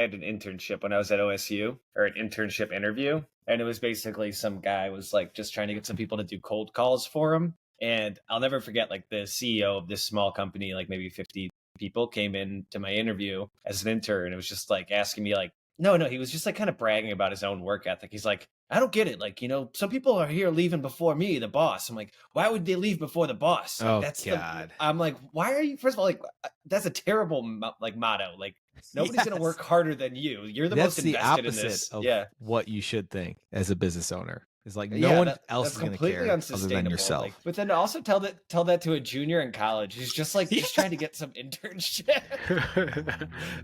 had an internship when I was at OSU, or an internship interview. And it was basically some guy was like just trying to get some people to do cold calls for him. And I'll never forget, like, the CEO of this small company, like maybe 50 people, came in to my interview as an intern. And it was just like asking me, like, no, he was just like kind of bragging about his own work ethic. He's like, I don't get it. Like, some people are here leaving before me, the boss. I'm like, why would they leave before the boss? Like, Oh, God. I'm like, why are you, first of all, like, that's a terrible like motto. Like, nobody's going to work harder than you. You're the most invested in this. Of what you should think as a business owner. It's like no one else is going to care other than yourself. Like, but then to also tell that to a junior in college who's just like just trying to get some internship.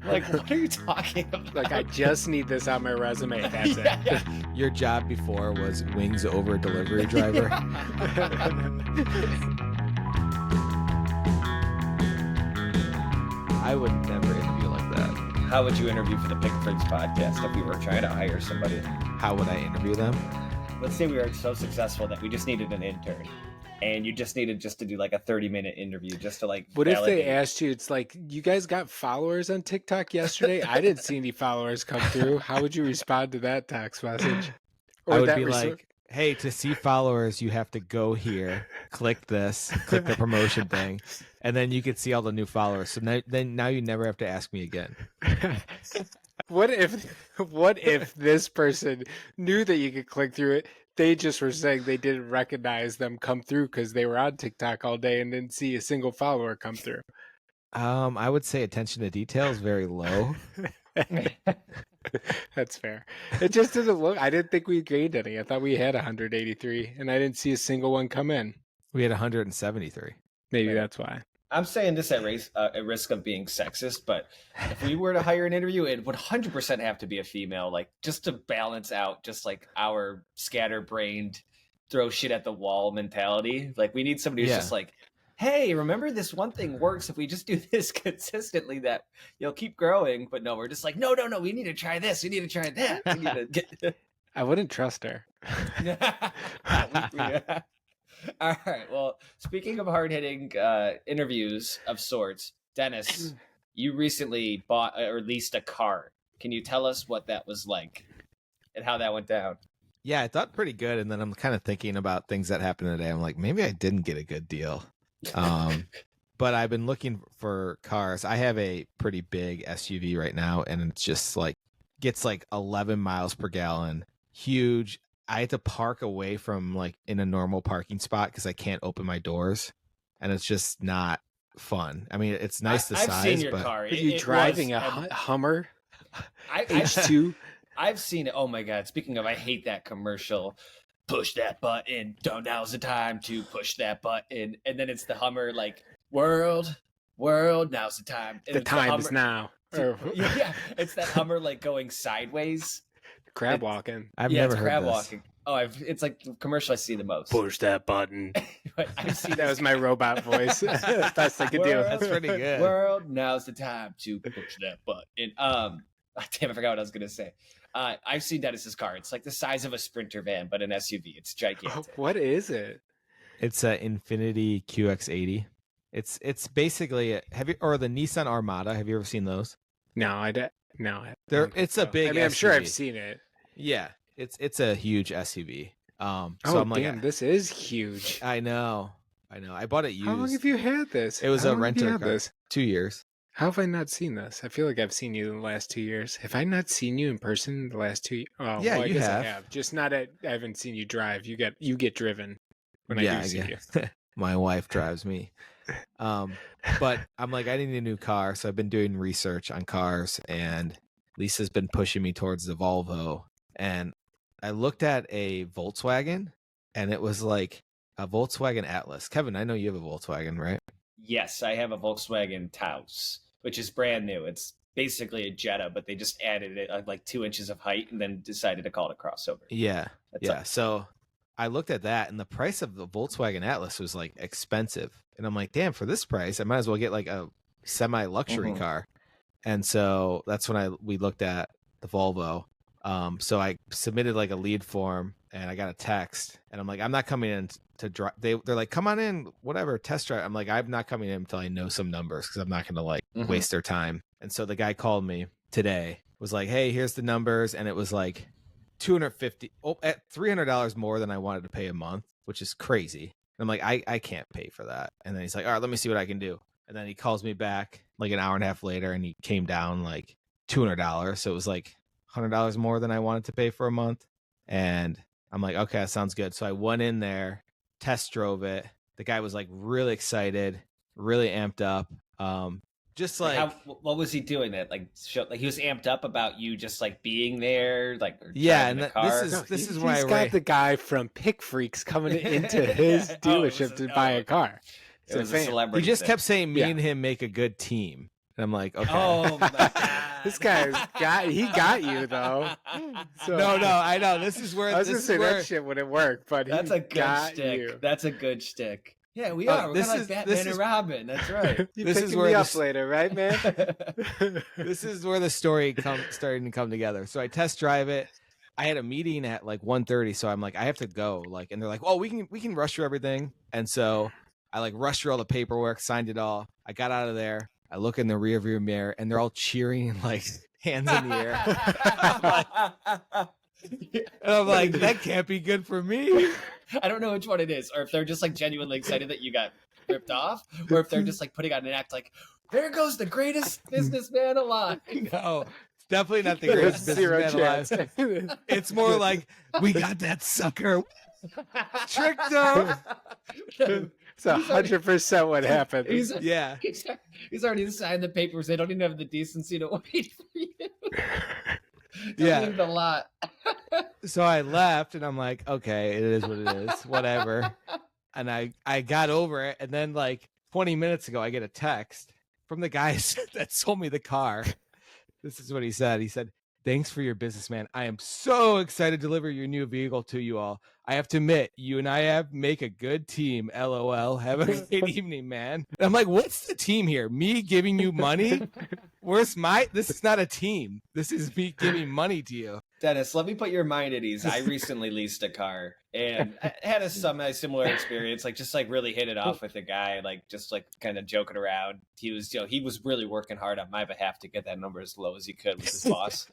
Like, what are you talking about? Like, I just need this on my resume. That's it. Your job before was wings over delivery driver. I would never interview like that. How would you interview for the Pickfords podcast if we were trying to hire somebody? How would I interview them? Let's say we were so successful that we just needed an intern, and you just needed to do like a 30-minute interview just to like. What if they asked you? It's like, you guys got followers on TikTok yesterday. I didn't see any followers come through. How would you respond to that text message? I would be like, hey, to see followers, you have to go here, click this, click the promotion thing, and then you could see all the new followers. So now you never have to ask me again. What if this person knew that you could click through it? They just were saying they didn't recognize them come through because they were on TikTok all day and didn't see a single follower come through. I would say attention to detail is very low. That's fair. It just didn't look. I didn't think we gained any. I thought we had 183, and I didn't see a single one come in. We had 173. Maybe that's why. I'm saying this at risk of being sexist, but if we were to hire an interview, it would 100% have to be a female, like, just to balance out just like our scatterbrained, throw shit at the wall mentality. Like, we need somebody who's just like, hey, remember this one thing works if we just do this consistently, that you'll keep growing. But no, we're just like, no, we need to try this. We need to try that. We need to get... I wouldn't trust her. All right. Well, speaking of hard-hitting interviews of sorts, Dennis, you recently bought or leased a car. Can you tell us what that was like and how that went down? Yeah, I thought pretty good. And then I'm kind of thinking about things that happened today. I'm like, maybe I didn't get a good deal. But I've been looking for cars. I have a pretty big SUV right now, and it's just like gets like 11 miles per gallon. Huge. I had to park away from like in a normal parking spot because I can't open my doors, and it's just not fun. I mean, it's nice the size. I've seen your but car. Are you driving a Hummer H2? I've seen it. Oh my God! Speaking of, I hate that commercial. Push that button. Now's the time to push that button, and then it's the Hummer like world. Now's the time. And the time is now. Yeah, it's that Hummer like going sideways. Crab walking. I've never heard crab this. walking. Oh, it's like the commercial I see the most. Push that button. I've seen that was my robot voice. Best I could do. That's pretty good. World, now's the time to push that button. Damn, I forgot what I was gonna say. I've seen Dennis's car. It's like the size of a Sprinter van, but an SUV. It's gigantic. What is it? It's an Infiniti QX80. It's basically the Nissan Armada. Have you ever seen those? No, I don't. No, it's a big. I mean, I'm SUV. sure I've seen it. Yeah, it's a huge SUV. So I'm like, damn, this is huge. I know. I bought it used. How long have you had this? It was a rental car. 2 years. How have I not seen this? I feel like I've seen you in the last 2 years. Have I not seen you in person in the last 2 years? Oh, yeah, well, you have. I have. Just not I haven't seen you drive. You get driven when I do see you. My wife drives me. But I'm like, I need a new car, so I've been doing research on cars, and Lisa's been pushing me towards the Volvo, and I looked at a Volkswagen, and it was like a Volkswagen Atlas. Kevin, I know you have a Volkswagen, right? Yes, I have a Volkswagen Taos, which is brand new. It's basically a Jetta, but they just added it like 2 inches of height and then decided to call it a crossover. Yeah. So I looked at that, and the price of the Volkswagen Atlas was like expensive. And I'm like, damn, for this price, I might as well get like a semi-luxury car. And so that's when we looked at the Volvo. So I submitted like a lead form, and I got a text, and I'm like, I'm not coming in to drive. They're like, come on in, whatever, test drive. I'm like, I'm not coming in until I know some numbers, because I'm not going to like waste their time. And so the guy called me today, was like, hey, here's the numbers. And it was like at $300 more than I wanted to pay a month, which is crazy. And I'm like, I can't pay for that. And then he's like, all right, let me see what I can do. And then he calls me back like an hour and a half later, and he came down like $200. So it was like $100 more than I wanted to pay for a month. And I'm like, okay, that sounds good. So I went in there, test drove it. The guy was like really excited, really amped up. Just like what was he doing that like he was amped up about you just like being there, like yeah, and the car? this is why he's got the guy from Pick Freaks coming into his dealership to buy a car. It was a celebrity. He just kept saying me and him make a good team. And I'm like, okay. Oh my God. This guy's got you though. So, no, I know. This is where I was gonna say that shit wouldn't work, but that's a good stick. You. That's a good stick. Yeah, we are. We're kind of like Batman and Robin. That's right. You picking me up later, right, man? This is where the story starting to come together. So I test drive it. I had a meeting at like 1:30, so I'm like, I have to go. Like, and they're like, oh, we can rush through everything. And so I like rushed through all the paperwork, signed it all. I got out of there. I look in the rearview mirror, and they're all cheering and like hands in the air. And I'm like, that can't be good for me. I don't know which one it is, or if they're just like genuinely excited that you got ripped off, or if they're just like putting on an act like, there goes the greatest businessman alive. No, it's definitely not the greatest businessman alive. It's more like, we got that sucker. Tricked him. It's 100% what happened. He's already signed the papers. They don't even have the decency to wait for you. Leave the lot. So I left, and I'm like, okay, it is what it is, whatever. And I got over it, and then like 20 minutes ago, I get a text from the guy that sold me the car. This is what he said. He said, thanks for your business, man. I am so excited to deliver your new vehicle to you all. I have to admit, you and I make a good team. LOL. Have a great evening, man. And I'm like, what's the team here? Me giving you money? This is not a team. This is me giving money to you. Dennis, let me put your mind at ease. I recently leased a car, and I had a similar experience. Like, just like really hit it off with a guy, like just like kind of joking around. He was really working hard on my behalf to get that number as low as he could with his boss.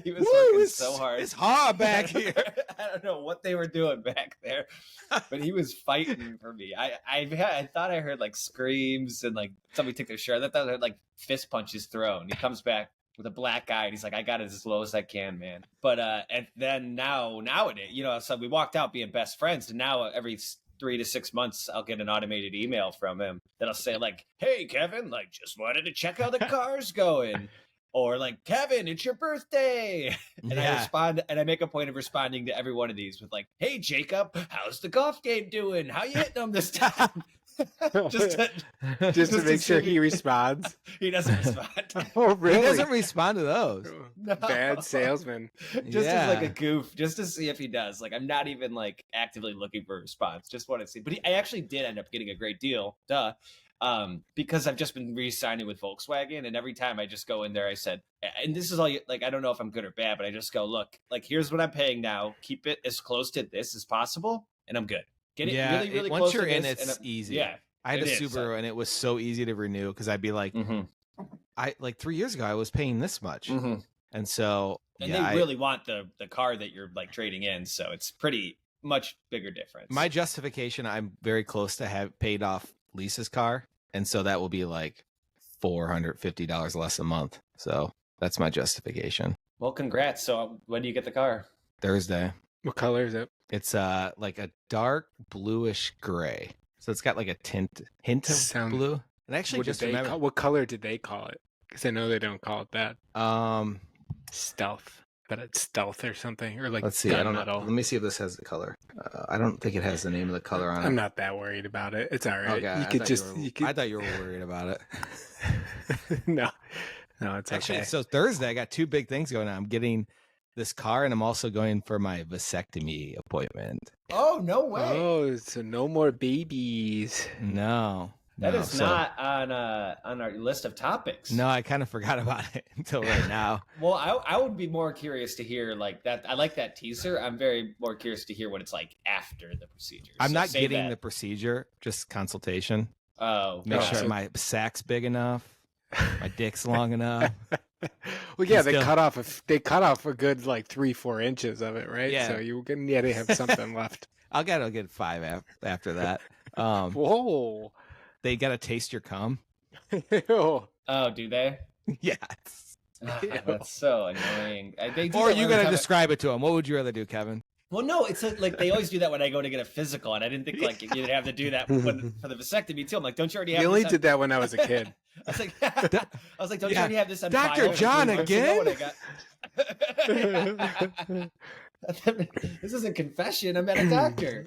He was working so hard. It's hard back here. I don't know what they were doing back there, but he was fighting for me. I thought I heard like screams and like somebody took their shirt. I thought I heard like fist punches thrown. He comes back with a black eye, and he's like, I got it as low as I can, man. But and then nowadays, so we walked out being best friends, and now every 3 to 6 months I'll get an automated email from him that'll say like, hey Kevin, like just wanted to check how the car's going. Or like, Kevin, it's your birthday. And I respond, and I make a point of responding to every one of these with like, hey Jacob, how's the golf game doing? How you hitting them this time? just to make sure he responds. He doesn't respond. Oh, really? He doesn't respond to those. No. Bad salesman. Just as like a goof, just to see if he does. Like, I'm not even like actively looking for a response. Just want to see. But I actually did end up getting a great deal. Duh. Because I've just been re-signing with Volkswagen, and every time I just go in there, I said, and this is all like, I don't know if I'm good or bad, but I just go, look, like, here's what I'm paying now. Keep it as close to this as possible, and I'm good. Get it really, really close to this. Once you're in, it's easy. Yeah. I had a Subaru, and it was so easy to renew because I'd be like, I like 3 years ago, I was paying this much. And so, they really want the car that you're like trading in. So it's pretty much bigger difference. My justification, I'm very close to have paid off Lisa's car. And so that will be like $450 less a month. So that's my justification. Well, congrats. So when do you get the car? Thursday. What color is it? It's like a dark bluish gray. So it's got like a hint of blue. And actually, what color did they call it? Because I know they don't call it that. Stealth. But it's stealth or something, or like, let's see. I don't know. Let me see if this has the color. I don't think it has the name of the color on it. I'm not that worried about it. It's all right. Okay, I thought you were worried about it. No, it's actually okay. So Thursday, I got two big things going on. I'm getting this car, and I'm also going for my vasectomy appointment. Oh, no way! Oh, so no more babies. No. That is not on our list of topics. No, I kind of forgot about it until right now. Well, I would be more curious to hear like that. I like that teaser. I'm very more curious to hear what it's like after the procedure. I'm not getting the procedure, just consultation. Oh, make sure my sack's big enough, my dick's long enough. Well, yeah, Still- they cut off a good like 3-4 inches of it, right? Yeah. So you can to have something left. I'll get 5 after that. Whoa. They gotta taste your cum. Ew. Oh, do they? Yes. That's so annoying. They do Or that you every gotta time describe it to them. What would you rather do, Kevin? Well, no, it's like they always do that when I go to get a physical, and I didn't think like you'd have to do that for the vasectomy too. I'm like, don't you already have? You only this did that when I was a kid. I was like, don't you Yeah. already have this on Dr. file? John 3 months ago when again? I got- This isn't confession. I'm at a doctor.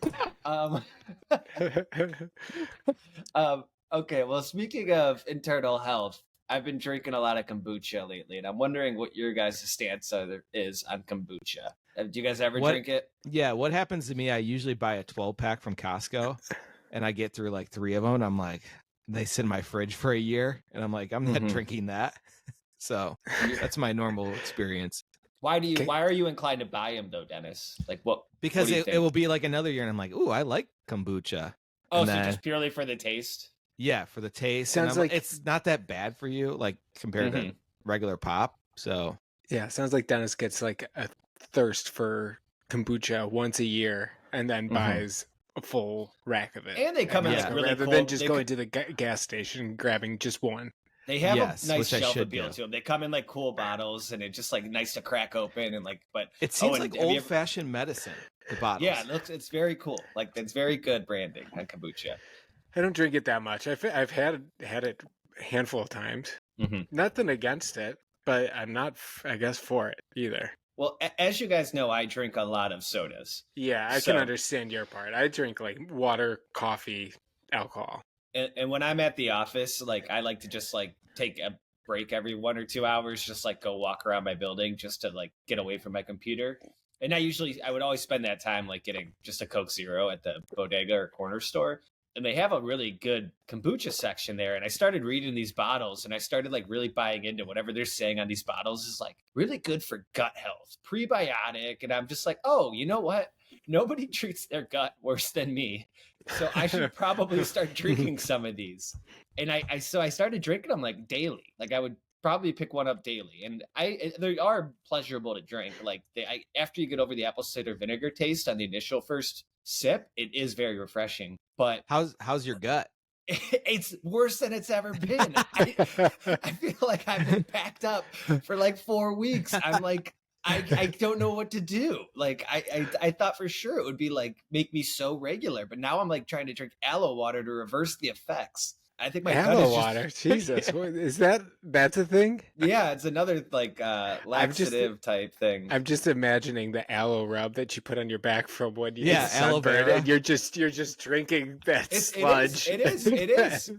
Okay, well, speaking of internal health, I've been drinking a lot of kombucha lately, and I'm wondering what your guys' stance is on kombucha. Do you guys ever drink it? Yeah, what happens to me, I usually buy a 12-pack from Costco, and I get through like 3 of them, and I'm like, they sit in my fridge for a year, and I'm like, I'm not drinking that. So that's my normal experience. Why are you inclined to buy them though, Dennis? Like what? Because what do you it will be like another year, and I'm like, ooh, I like kombucha. Oh, And so then- just purely for the taste? Yeah, for the taste. Sounds and I'm like- it's not that bad for you, like compared to regular pop. So Yeah, sounds like Dennis gets like a thirst for kombucha once a year and then buys a full rack of it. And they come in like, Costco, really rather cool- than just they going to the gas station and grabbing just one. They have Yes, a nice which I shelf should appeal do. to them. They come in like cool bottles, and it's just like nice to crack open and like. But it seems and like have you ever- old-fashioned medicine. The bottles. Yeah, it's very cool. Like it's very good branding on kombucha. I don't drink it that much. I've had it a handful of times. Nothing against it, but I'm not, I guess, for it either. Well, as you guys know, I drink a lot of sodas. Yeah, I So- can understand your part. I drink like water, coffee, alcohol. And when I'm at the office, like I like to just like take a break every 1 or 2 hours, just like go walk around my building just to like get away from my computer. And I would always spend that time like getting just a Coke Zero at the bodega or corner store. And they have a really good kombucha section there. And I started reading these bottles, and I started like really buying into whatever they're saying on these bottles is like really good for gut health, prebiotic. And I'm just like, oh, you know what? Nobody treats their gut worse than me. So I should probably start drinking some of these. And I started drinking them like daily. Like I would probably pick one up daily. And they are pleasurable to drink. Like after you get over the apple cider vinegar taste on the initial first sip, it is very refreshing. But How's your gut? it's worse than it's ever been. I feel like I've been packed up for like 4 weeks. I'm like, I don't know what to do. Like I thought for sure it would be like make me so regular, but now I'm like trying to drink aloe water to reverse the effects. I think my gut Aloe is just- water. Jesus. What, is that's a thing? Yeah, it's another like laxative type thing. I'm just imagining the aloe rub that you put on your back from when you Yeah, get aloe sunburned, vera. and you're just drinking that sludge. It is.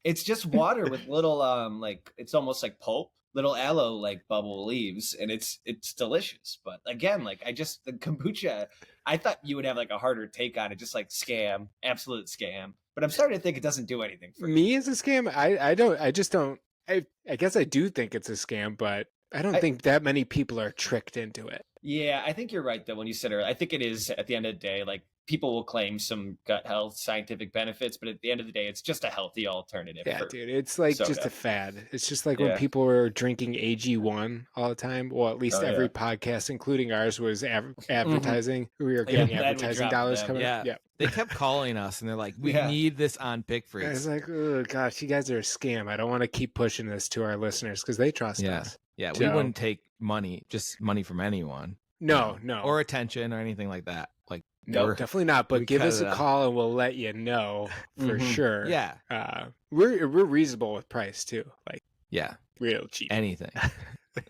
It's just water with little like it's almost like pulp, little aloe like bubble leaves, and it's delicious. But again, like the kombucha, I thought you would have like a harder take on it, just like scam, absolute scam. But I'm starting to think it doesn't do anything for me. Me as a scam? I just don't. I guess I do think it's a scam, but I don't think that many people are tricked into it. Yeah, I think you're right though when you said earlier. I think it is at the end of the day, like people will claim some gut health scientific benefits, but at the end of the day, it's just a healthy alternative. Yeah, for dude, it's like just soda. a fad. It's just like when Yeah. people were drinking AG1 all the time. Well, at least Oh, every yeah. podcast, including ours, was advertising. We were getting glad we advertising dropped dollars them. coming. Yeah. Yeah. They kept calling us, and they're like, "We Yeah. need this on Pick I was Freaks." like, oh gosh, you guys are a scam. I don't want to keep pushing this to our listeners because they trust Yeah. us. Yeah, we So- wouldn't take just money from anyone. No, no, Or attention or anything like that. Like, no, we're- definitely not. But we give cut us it a out. call and we'll let you know for Mhm. sure. yeah, We're reasonable with price too, like yeah, real cheap. anything.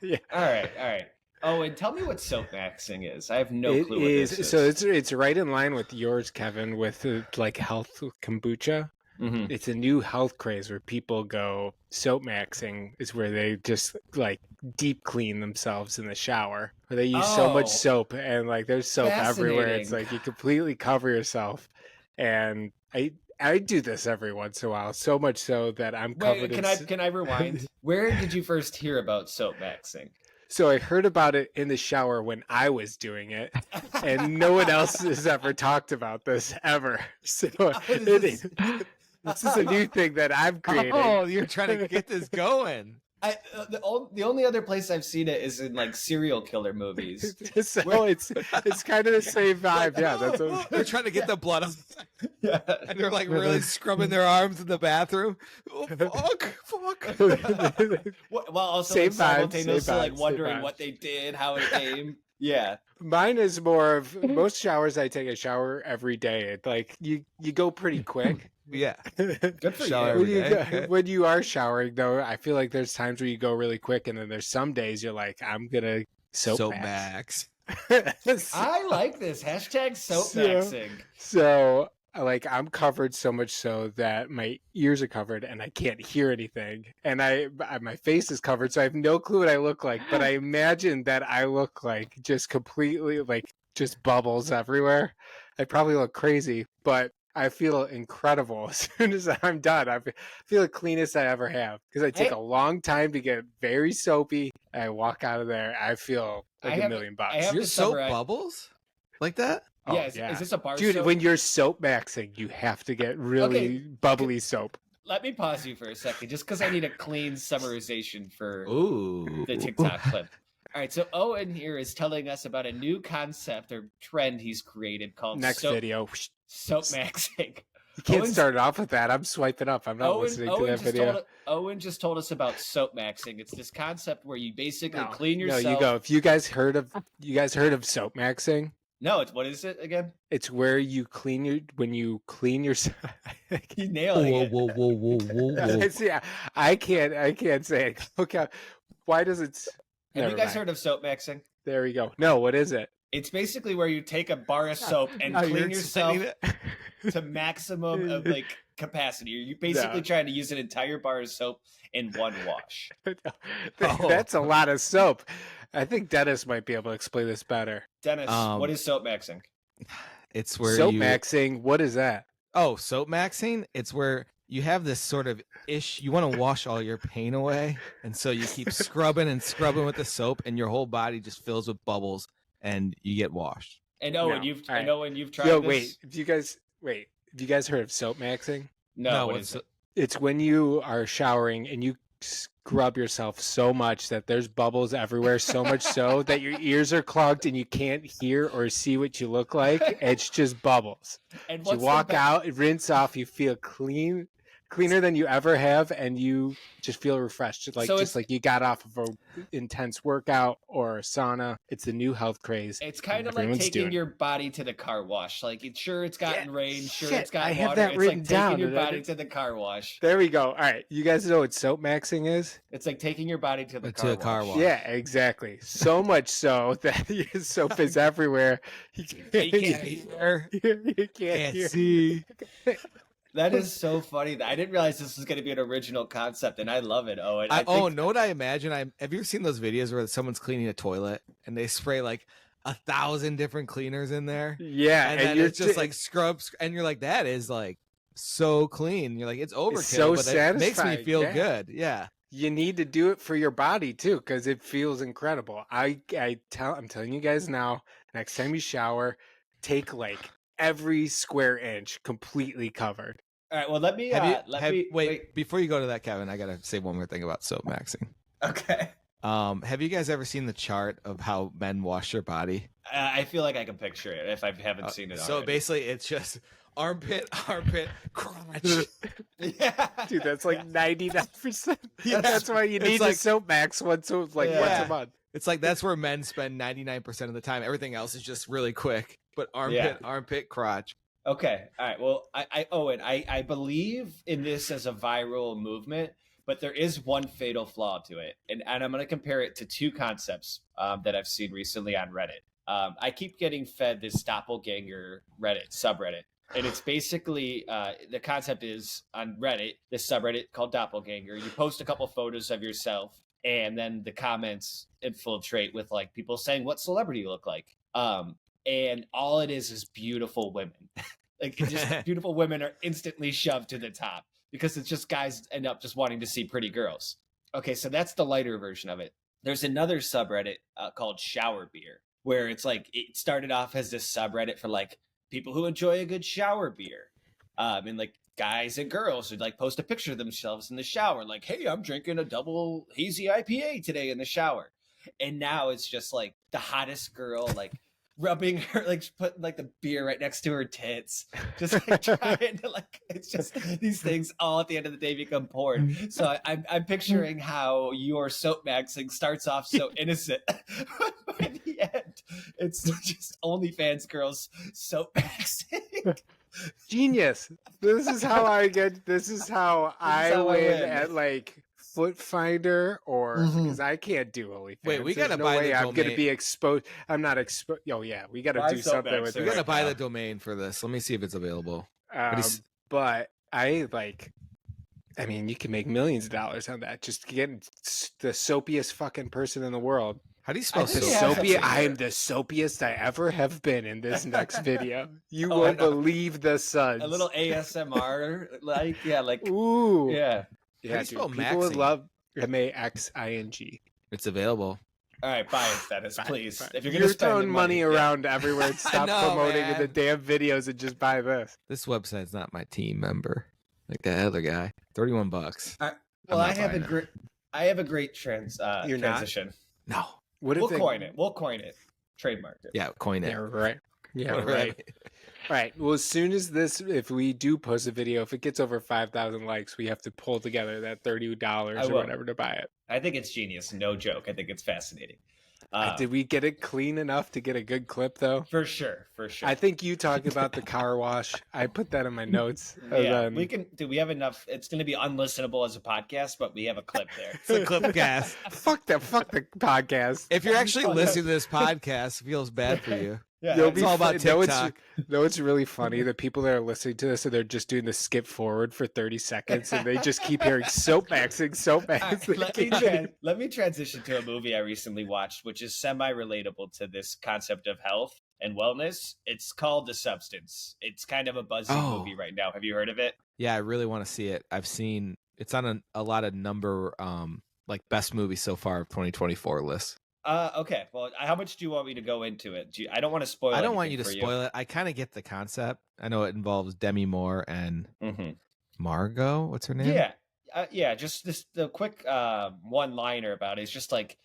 Yeah. All right. Oh, and tell me what soap maxing is. I have no It clue what is this is. so it's right in line with yours, Kevin, with like health kombucha. Mhm. It's a new health craze where people go soap maxing is where they just like deep clean themselves in the shower. Where they use so much Oh. soap and like there's soap everywhere. It's Fascinating. like you completely cover yourself. And I do this every once in a while, so much so that I'm covered Wait, in can I rewind? Where did you first hear about soap maxing? So I heard about it in the shower when I was doing it, and no one else has ever talked about this ever. So this this is a new thing that I'm creating. Oh, you're trying to get this going. The only other place I've seen it is in like serial killer movies. So Where- it's kind of the same vibe. Yeah, that's what, They're trying to get the blood out, Yeah. and they're like really scrubbing their arms in the bathroom. Oh, fuck. While also Same like, vibe, simultaneously same like vibe, same wondering vibe. what they did, how it came. Yeah. Mine is more of most showers. I take a shower every day. It, like you go pretty quick. Yeah. Good for Shower you. every day. Okay. When you are showering, though, I feel like there's times where you go really quick, and then there's some days you're like, I'm gonna soap max. I like this. Hashtag soapmaxing. So, like, I'm covered so much so that my ears are covered and I can't hear anything, and my face is covered, so I have no clue what I look like. But I imagine that I look like just completely like just bubbles everywhere. I probably look crazy, but I feel incredible as soon as I'm done. I feel the cleanest I ever have because I take Hey. a long time to get very soapy. And I walk out of there, I feel like I a have- million I bucks. have Your to soap summarize- bubbles like that? Oh, Yeah, is this a bar Dude, soap? when you're soap maxing, you have to get really bubbly soap. Let me pause you for a second, just because I need a clean summarization for Ooh. the TikTok clip. All right, so Owen here is telling us about a new concept or trend he's created called Next video. soap maxing. You can't Owen's- start it off with that. I'm swiping up. I'm not listening to that video. Owen just told us about soap maxing. It's this concept where you basically No, clean yourself. No, you go. If you guys heard of soap maxing? No, what is it again? It's where you clean yourself. You nailed it. Whoa. See, I can't say it. Okay, why does it? Have Never you guys mind. heard of soap maxing? There we go. No, what is it? It's basically where you take a bar of soap and Now you're clean yourself explaining it? to maximum of like capacity. You're basically No. trying to use an entire bar of soap in one wash. Oh. That's a lot of soap. I think Dennis might be able to explain this better. Dennis, Um, what is soap maxing? It's where Soap you maxing. What is that? Oh, soap maxing? It's where you have this sort of you want to wash all your pain away, and so you keep scrubbing and scrubbing with the soap, and your whole body just fills with bubbles, and you get washed. And Owen, No. All right. you've tried Yo, this. Have you guys heard of soap maxing? No, what what's is it? It's when you are showering and you scrub yourself so much that there's bubbles everywhere, so much so that your ears are clogged and you can't hear or see what you look like. It's just bubbles. And You what's the walk be- out, rinse off, you feel cleaner than you ever have, and you just feel refreshed. So Just it's- like you got off of an intense workout or a sauna. It's the new health craze. It's kind of like Everyone's taking doing. your body to the car wash. Like, it's gotten rain, sure, shit, it's got I water. have that It's written like down, taking your and I body didn't- to the car wash. There we go. All right, you guys know what soap maxing is? It's like taking your body to the To car the car wash. wash. Yeah, exactly. So much so that your soap is everywhere. You You can't hear, you can't hear. see. That is so funny. I didn't realize this was going to be an original concept, and I love it. Owen. I think, Know what I imagine? Have you ever seen those videos where someone's cleaning a toilet and they spray like 1,000 different cleaners in there? Yeah, And then you're it's just like scrubs, and you're like, that is like so clean. You're like, it's overkill, so but it makes me satisfying, feel yeah. good. Yeah. you need to do it for your body too, because it feels incredible. I'm telling you guys now, next time you shower, take like every square inch completely covered. All right. Well, let me. Wait, before you go to that, Kevin, I gotta say one more thing about soap maxing. Okay. Have you guys ever seen the chart of how men wash their body? I feel like I can picture it if I haven't seen it. So already. basically, it's just armpit, crotch. Yeah. Dude, that's like 99%. Yeah. That's why you It's need like- to soap max once a Yeah. month. It's like that's where men spend 99% of the time. Everything else is just really quick. But armpit, crotch. Okay. All right. Well, I believe in this as a viral movement, but there is one fatal flaw to it, and I'm going to compare it to two concepts that I've seen recently on Reddit. I keep getting fed this doppelganger Reddit subreddit, and it's basically the concept is on Reddit, this subreddit called doppelganger. You post a couple photos of yourself, and then the comments infiltrate with like people saying what celebrity you look like. And all it is beautiful women. Like it's just beautiful women are instantly shoved to the top because it's just guys end up just wanting to see pretty girls. Okay, so that's the lighter version of it. There's another subreddit called Shower Beer, where it's like it started off as this subreddit for like people who enjoy a good shower beer, and like guys and girls would like post a picture of themselves in the shower, like, "Hey, I'm drinking a double hazy IPA today in the shower." And now it's just like the hottest girl, like rubbing her, like putting like the beer right next to her tits, just like trying to like. It's just these things all at the end of the day become porn. So I'm picturing how your soap maxing starts off so innocent, but by the end, it's just OnlyFans girls soap maxing. Genius. This is how I get. This is how I how I win win. at like Foot Finder, or because I can't do OnlyFans. Wait, we There's gotta no buy way the I'm gonna domain. be exposed. I'm not exposed. Oh yeah, we got to Buy do something Soapmax with there. We it. gotta buy now. the domain for this. Let me see if it's available. But I like. I mean, you can make millions of dollars on that. Just getting the soapiest fucking person in the world. How do you spell I think The we have soap? something soapy. I here. am the soapiest I ever have been in this next video. You Oh, I won't know. believe the suns. A little ASMR, like Ooh. yeah. Yeah, do you spell dude. People would maxing? love MAXING. It's available. All right, buy it, Dennis, please. Fine. If you're You're gonna spend the throwing money yeah. around everywhere. Stop know, promoting man. the damn videos and just buy this. This website's not my team member. Like that other guy. $31. Well, I'm I not have a buying it. great, I have a great You're not? transition. No. What if We'll they... coin it. We'll coin it. Trademark it. Yeah, coin it. Yeah, right. Yeah, Whatever that right. means. Right. Well, as soon as this, if we do post a video, if it gets over 5,000 likes, we have to pull together that $30 I or will. whatever to buy it. I think it's genius. No joke. I think it's fascinating. Did we get it clean enough to get a good clip, though? For sure. For sure. I think you talked about the car wash. I put that in my notes. yeah, then- we can. Do we have enough? It's going to be unlistenable as a podcast, but we have a clip there. It's a clip cast. Fuck the podcast. If you're actually listening to this podcast, it feels bad for you. Yeah, You'll It's be all about no, TikTok. it's really funny. The people that are listening to this, and they're just doing the skip forward for 30 seconds, and they just keep hearing soap maxing. All right, let me transition to a movie I recently watched, which is semi-relatable to this concept of health and wellness. It's called The Substance. It's kind of a buzzy Oh. movie right now. Have you heard of it? Yeah, I really want to see it. I've seen it's on a lot of number like best movies so far of 2024 lists. Okay. Well, how much do you want me to go into it? I don't want to spoil. I don't want you to anything spoil it. I kind of get the concept. I know it involves Demi Moore and Mhm. Margot. What's her name? Yeah, yeah. Just the quick one-liner about it is just like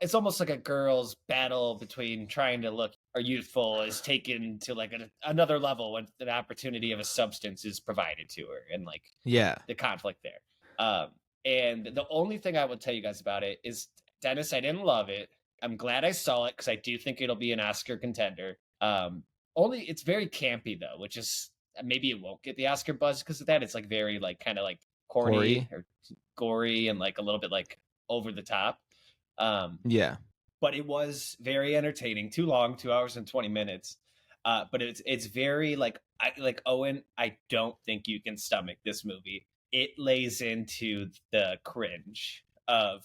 it's almost like a girl's battle between trying to look or youthful is taken to like another level when the opportunity of a substance is provided to her, and like Yeah. the conflict there. And the only thing I will tell you guys about it is, Dennis, I didn't love it. I'm glad I saw it because I do think it'll be an Oscar contender. Only it's very campy though, which is maybe it won't get the Oscar buzz because of that. It's like very like kind of like corny or gory and like a little bit like over the top. Yeah. But it was very entertaining. Too long, 2 hours and 20 minutes. But it's very like Owen. I don't think you can stomach this movie. It lays into the cringe of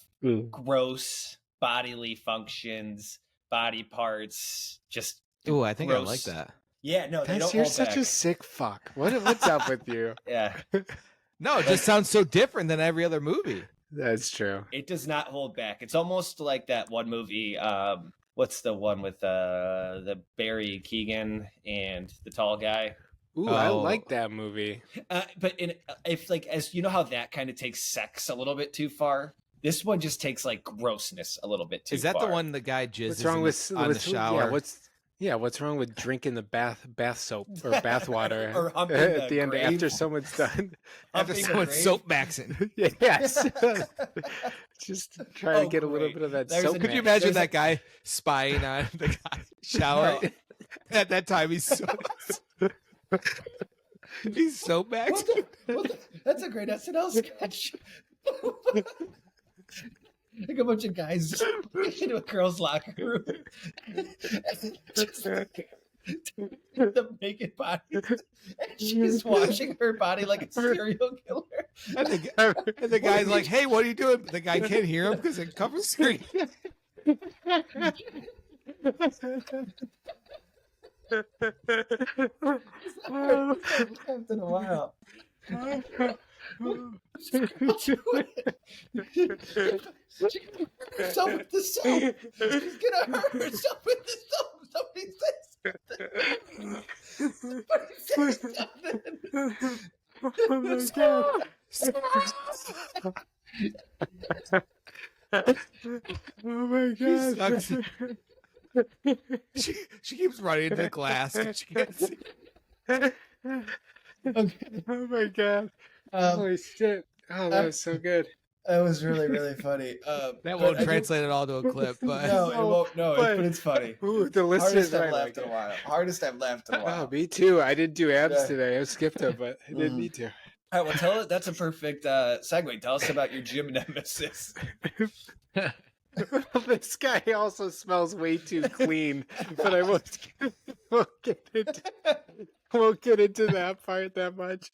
gross bodily functions, body parts, just Ooh, I think I gross. like that. Yeah, no, they don't You're hold such back. a sick fuck. What's up with you? Yeah, No, it just sounds so different than every other movie. That's true. it does not hold back. It's almost like that one movie. What's the one with the Barry Keoghan and the tall guy? Ooh, I Oh. like that movie. But if like as you know how that kind of takes sex a little bit too far, this one just takes like grossness a little bit too Is that far. the one the guy jizzes What's wrong with on the shower? What's wrong with drinking the bath soap or bath water Or humping at the the end grave? after someone's done? After Humping the someone's grave? soap maxing. Yes. Just try to get a little great. bit of that There's soap. a- Could you There's imagine a- that guy spying on the guy's shower? No. At that time, he's soap maxing. That's a great SNL sketch. Like a bunch of guys just into a girl's locker room. Just the naked body. And she's washing her body like a serial killer. And the guy's like, "Hey, what are you doing?" The guy can't hear him because it covers screen. Once in a while. She can hurt herself with the soap. She's gonna hurt herself with the soap. Somebody says something. Oh my god. Oh my god. She keeps running into the glass and she can't see. Oh my god. Holy shit. Oh, that was so good. That was really, really funny. That won't translate it all to a clip, but No, it won't. No, but it's funny. Ooh, the listeners Hardest I've might laughed like in a it. while. Hardest I've laughed in a while. Oh, me too. I didn't do abs Yeah. today. I skipped them, but I didn't need to. All right, well, that's a perfect segue. Tell us about your gym nemesis. This guy also smells way too clean, but I won't get into that part that much.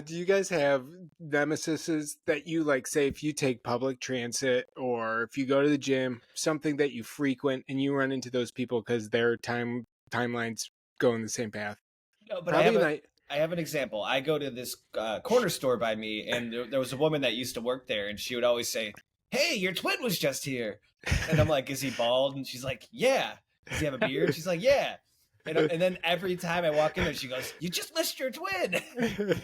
Do you guys have nemeses that you like, say, if you take public transit or if you go to the gym, something that you frequent and you run into those people because their timelines go in the same path? No, but Probably I have an example. I go to this corner store by me, and there was a woman that used to work there, and she would always say, "Hey, your twin was just here." And I'm like, "Is he bald?" And she's like, "Yeah." "Does he have a beard?" She's like, "Yeah." And then every time I walk in there, she goes, "You just missed your twin."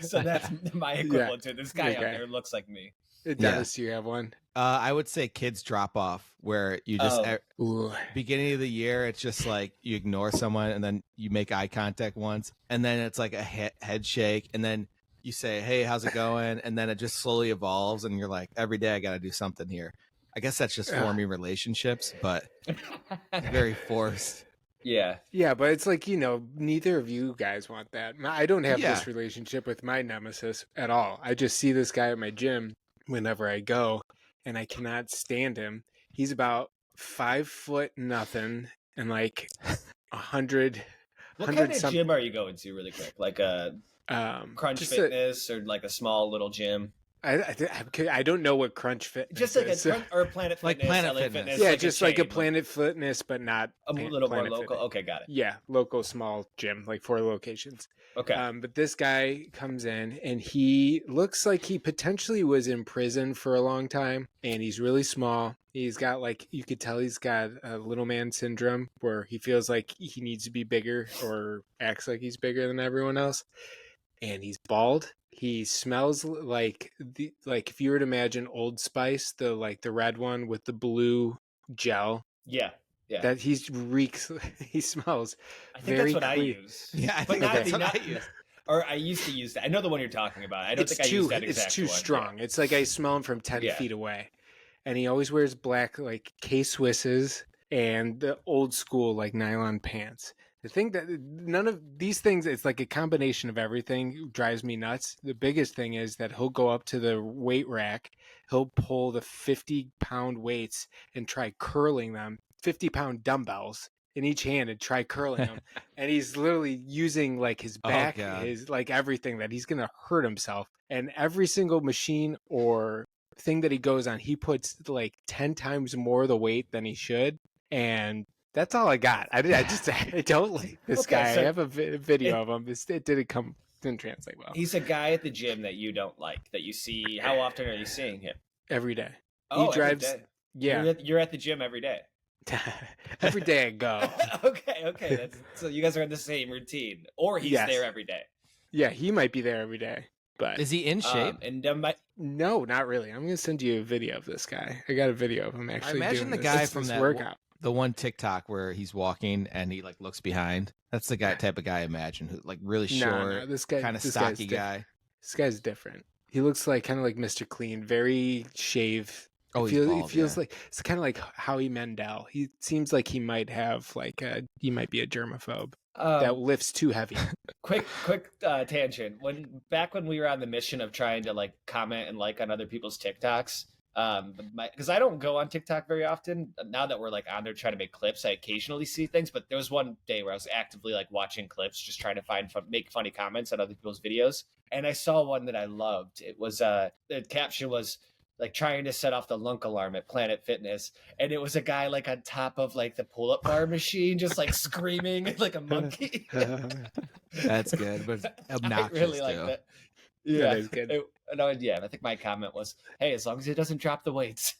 So that's my equivalent to this guy out there who looks like me. Dennis, do you have one? I would say kids drop off, where you just Ooh. beginning of the year, it's just like you ignore someone and then you make eye contact once, and then it's like a head shake, and then you say, "Hey, how's it going?" And then it just slowly evolves, and you're like, every day I got to do something here. I guess that's just forming relationships, but very forced. Yeah. Yeah, but it's like, neither of you guys want that. I don't have this relationship with my nemesis at all. I just see this guy at my gym whenever I go, and I cannot stand him. He's about 5 foot nothing and like 100. What kind of gym are you going to, really quick? Like a Crunch Fitness or like a small little gym? I don't know what Crunch Fitness just like is. or Planet Fitness, like Planet LA Fitness. Yeah, like just like a Planet Fitness, but not a little more local. Fitness. Okay, got it. Yeah, local small gym, like 4 locations. Okay. But this guy comes in and he looks like he potentially was in prison for a long time, and he's really small. He's got you could tell he's got a little man syndrome where he feels like he needs to be bigger or acts like he's bigger than everyone else. And he's bald. He smells like if you were to imagine Old Spice, the red one with the blue gel. Yeah. That he reeks. He smells. I think that's what I use. Yeah, I think that's what I use. Or I used to use that. I know the one you're talking about. I don't think I use that exact one. It's too strong. Yeah. It's like I smell him from 10 feet away. And he always wears black K-Swisses and the old school nylon pants. The thing that none of these things, it's like a combination of everything, drives me nuts. The biggest thing is that he'll go up to the weight rack, he'll pull the 50-pound weights and try curling them, 50-pound dumbbells in each hand and try curling them. And he's literally using his back, his everything, that he's going to hurt himself. And every single machine or thing that he goes on, he puts 10 times more the weight than he should. And that's all I got. I don't like this guy. So I have a video of him. It didn't translate well. He's a guy at the gym that you don't like, that you see. How often are you seeing him? Every day. Oh, he drives. Every day. Yeah. You're at the gym every day. Every day I go. Okay. So you guys are in the same routine, or he's there every day. Yeah, he might be there every day. But is he in shape? No, not really. I'm gonna send you a video of this guy. I got a video of him actually. I imagine doing the guy this from that workout. The one TikTok where he's walking and he looks behind. That's the type of guy I imagine, who really short, no, this guy, kind of stocky guy. This guy's different. He looks kind of like Mr. Clean, very shaved. Oh, he's bald, he feels like it's kind of like Howie Mandel. He seems like he might have he might be a germaphobe that lifts too heavy. Quick tangent. Back when we were on the mission of trying to comment and on other people's TikToks, because I don't go on TikTok very often. Now that we're on there trying to make clips, I occasionally see things. But there was one day where I was actively watching clips, just trying to make funny comments on other people's videos, and I saw one that I loved. It was the caption was trying to set off the lunk alarm at Planet Fitness, and it was a guy on top of the pull-up bar machine, just screaming like a monkey. That's good, but obnoxious. I really like that. Yeah, that's good. I think my comment was, "Hey, as long as it doesn't drop the weights."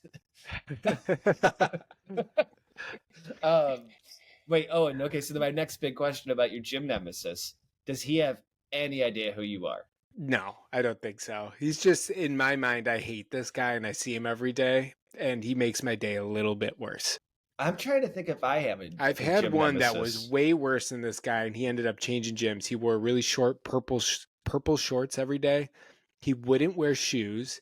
Wait, oh, and okay, so then my next big question about your gym nemesis, does he have any idea who you are? No, I don't think so. He's just, in my mind, I hate this guy and I see him every day, and he makes my day a little bit worse. I'm trying to think if I have I've a had gym one that was nemesis. way worse than this guy, and he ended up changing gyms. He wore really short purple shorts every day. He wouldn't wear shoes,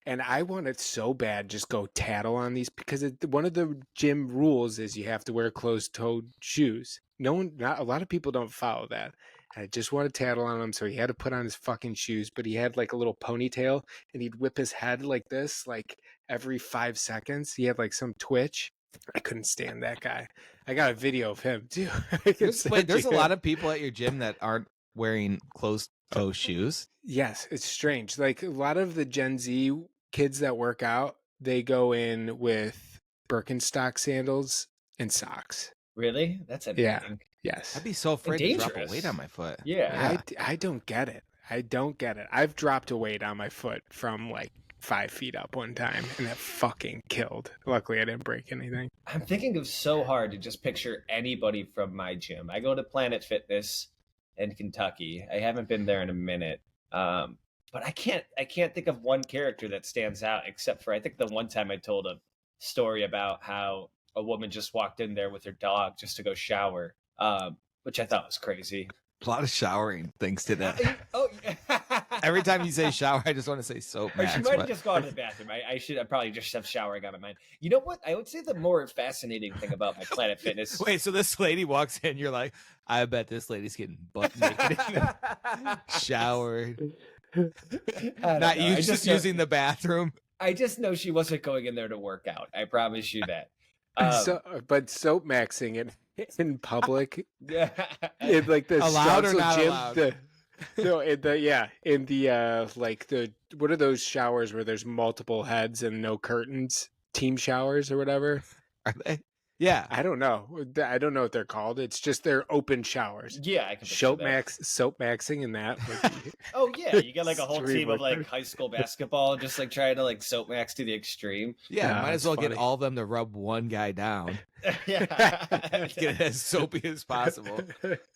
and I wanted so bad just go tattle on these because one of the gym rules is you have to wear closed-toed shoes. Not a lot of people don't follow that. And I just wanted to tattle on him, so he had to put on his fucking shoes. But he had like a little ponytail, and he'd whip his head like this, like every 5 seconds. He had like some twitch. I couldn't stand that guy. I got a video of him too. There's a lot of people at your gym that aren't wearing closed-toe shoes. Yes, it's strange. Like a lot of the Gen Z kids that work out, they go in with Birkenstock sandals and socks. Really? That's Yeah. annoying. Yes. I'd be so afraid to drop a Dangerous. weight on my foot. Yeah. I don't get it. I don't get it. I've dropped a weight on my foot from like 5 feet up one time, and that fucking killed. Luckily, I didn't break anything. I'm thinking of so hard to just picture anybody from my gym. I go to Planet Fitness in Kentucky. I haven't been there in a minute. But I can't think of one character that stands out except for I think the one time I told a story about how a woman just walked in there with her dog just to go shower, which I thought was crazy. A lot of showering things today. Oh, Every time you say shower, I just want to say soap or max. she might have but- just gone to the bathroom. I probably just have showering on my mind. You know what? I would say the more fascinating thing about my Planet Fitness. Wait, so this lady walks in, you're like, I bet this lady's getting butt naked, showered, I don't not know. you, just using the bathroom. I just know she wasn't going in there to work out. I promise you that. But soap maxing it in public, Yeah. in like the Allowed or Scouts not gym, allowed? no, in the like the what are those showers where there's multiple heads and no curtains? Team showers or whatever. Are they? Yeah. I don't know. I don't know what they're called. It's just they're open showers. Yeah, I can picture Soap that. maxing in that. Would be, Oh yeah, you get like a whole Extreme team of work. like high school basketball just like trying to like soap max to the extreme. Yeah, Yeah, might as that's well funny. get all of them to rub one guy down. Yeah. Get it as soapy as possible.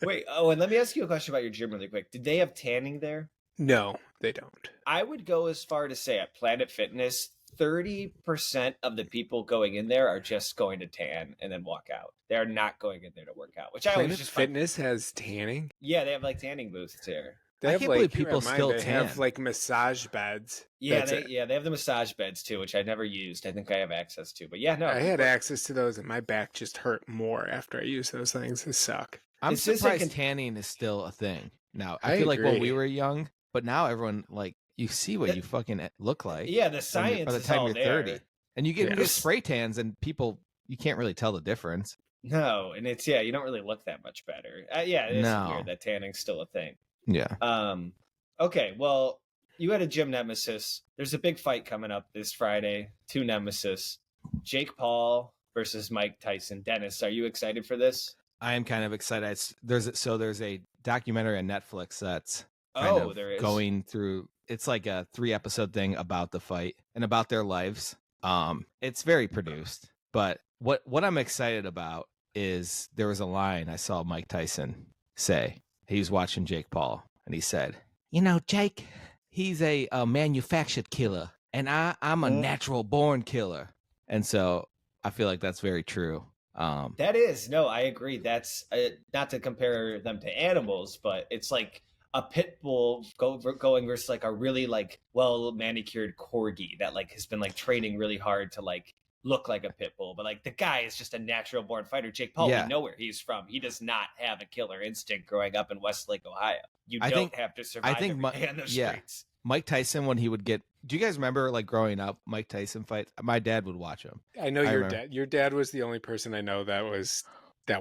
Wait, oh, and let me ask you a question about your gym really quick. Did they have tanning there? No, they don't. I would go as far to say at Planet Fitness, 30% of the people going in there are just going to tan and then walk out. They're not going in there to work out, which I Planet always just find. Fitness has tanning. Yeah, they have like tanning booths there. They I have can't like believe people keep in mind, still they have tan. like massage beds. Yeah, That's it. they have the massage beds too, which I never used. I think I have access to, but yeah, no. I had access to those, and my back just hurt more after I used those things. They suck. I'm This isn't surprised con- tanning is still a thing now. I I feel like when we agree. were young, but now everyone like you see what That- you fucking look like. Yeah, the when science by the is time all you're there. 30, and you get Yeah. get spray tans, and people you can't really tell the difference. No, and it's you don't really look that much better. Yeah, it is No. weird that tanning's still a thing. Yeah. Okay, well, you had a gym nemesis. There's a big fight coming up this Friday. 2 nemesis. Jake Paul versus Mike Tyson. Dennis, are you excited for this? I am kind of excited. There's a documentary on Netflix that's kind of there is. going through. It's like a 3-episode thing about the fight and about their lives. It's very produced, but what I'm excited about is there was a line I saw Mike Tyson say. He was watching Jake Paul, and he said, "You know, Jake, he's a manufactured killer, and I'm a natural born killer." And so I feel like that's very true. That is. No, I agree. That's not to compare them to animals, but it's like a pit bull going versus like a really like well manicured corgi that like has been like training really hard to like look like a pit bull, but like the guy is just a natural born fighter. Jake Paul, Yeah. we know where he's from. He does not have a killer instinct growing up in Westlake, Ohio. You I don't think- have to survive think every my- day on those yeah. streets. Mike Tyson, when he would get, do you guys remember like growing up, Mike Tyson fights? My dad would watch them. I know I your remember. dad. Your dad was the only person I know that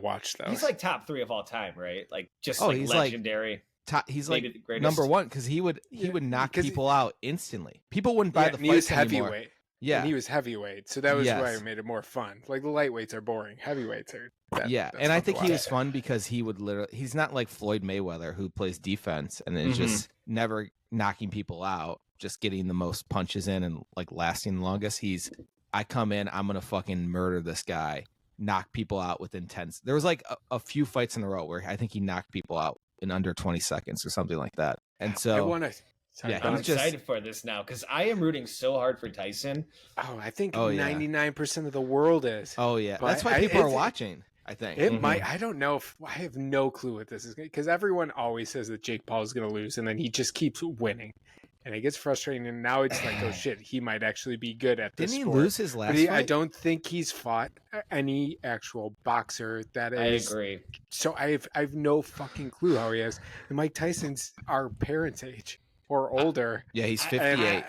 watched those. He's like top 3 of all time, right? Like just Oh, like he's like legendary. He's maybe like the greatest. number one because he would Yeah, knock because- people out instantly. People wouldn't buy the and he was fights anymore. heavyweight. Yeah, And he was heavyweight, so that was why Yes. it made it more fun. Like the lightweights are boring, heavyweights are. yeah, that's and I fun to think he was watch. fun because he would he's not like Floyd Mayweather who plays defense and is Mhm. just never knocking people out, just getting the most punches in and like lasting the longest. I come in, I'm gonna fucking murder this guy knock people out within 10. There was like a few fights in a row where I think he knocked people out in under 20 seconds or something like that. And so I want to. Yeah, I'm he's just- excited for this now because I am rooting so hard for Tyson. Oh, I think Oh, yeah. 99% of the world is. Oh yeah, But that's why people are watching. I think. It Mhm. might. I don't know. I have no clue what this is because everyone always says that Jake Paul is going to lose, and then he just keeps winning, and it gets frustrating. And now it's like, oh shit, he might actually be good at this. Didn't he sport. lose his last But fight? I don't think he's fought any actual boxer that is. I agree. So I have no fucking clue how he is. And Mike Tyson's our parents' age or older. Yeah, he's I- 58.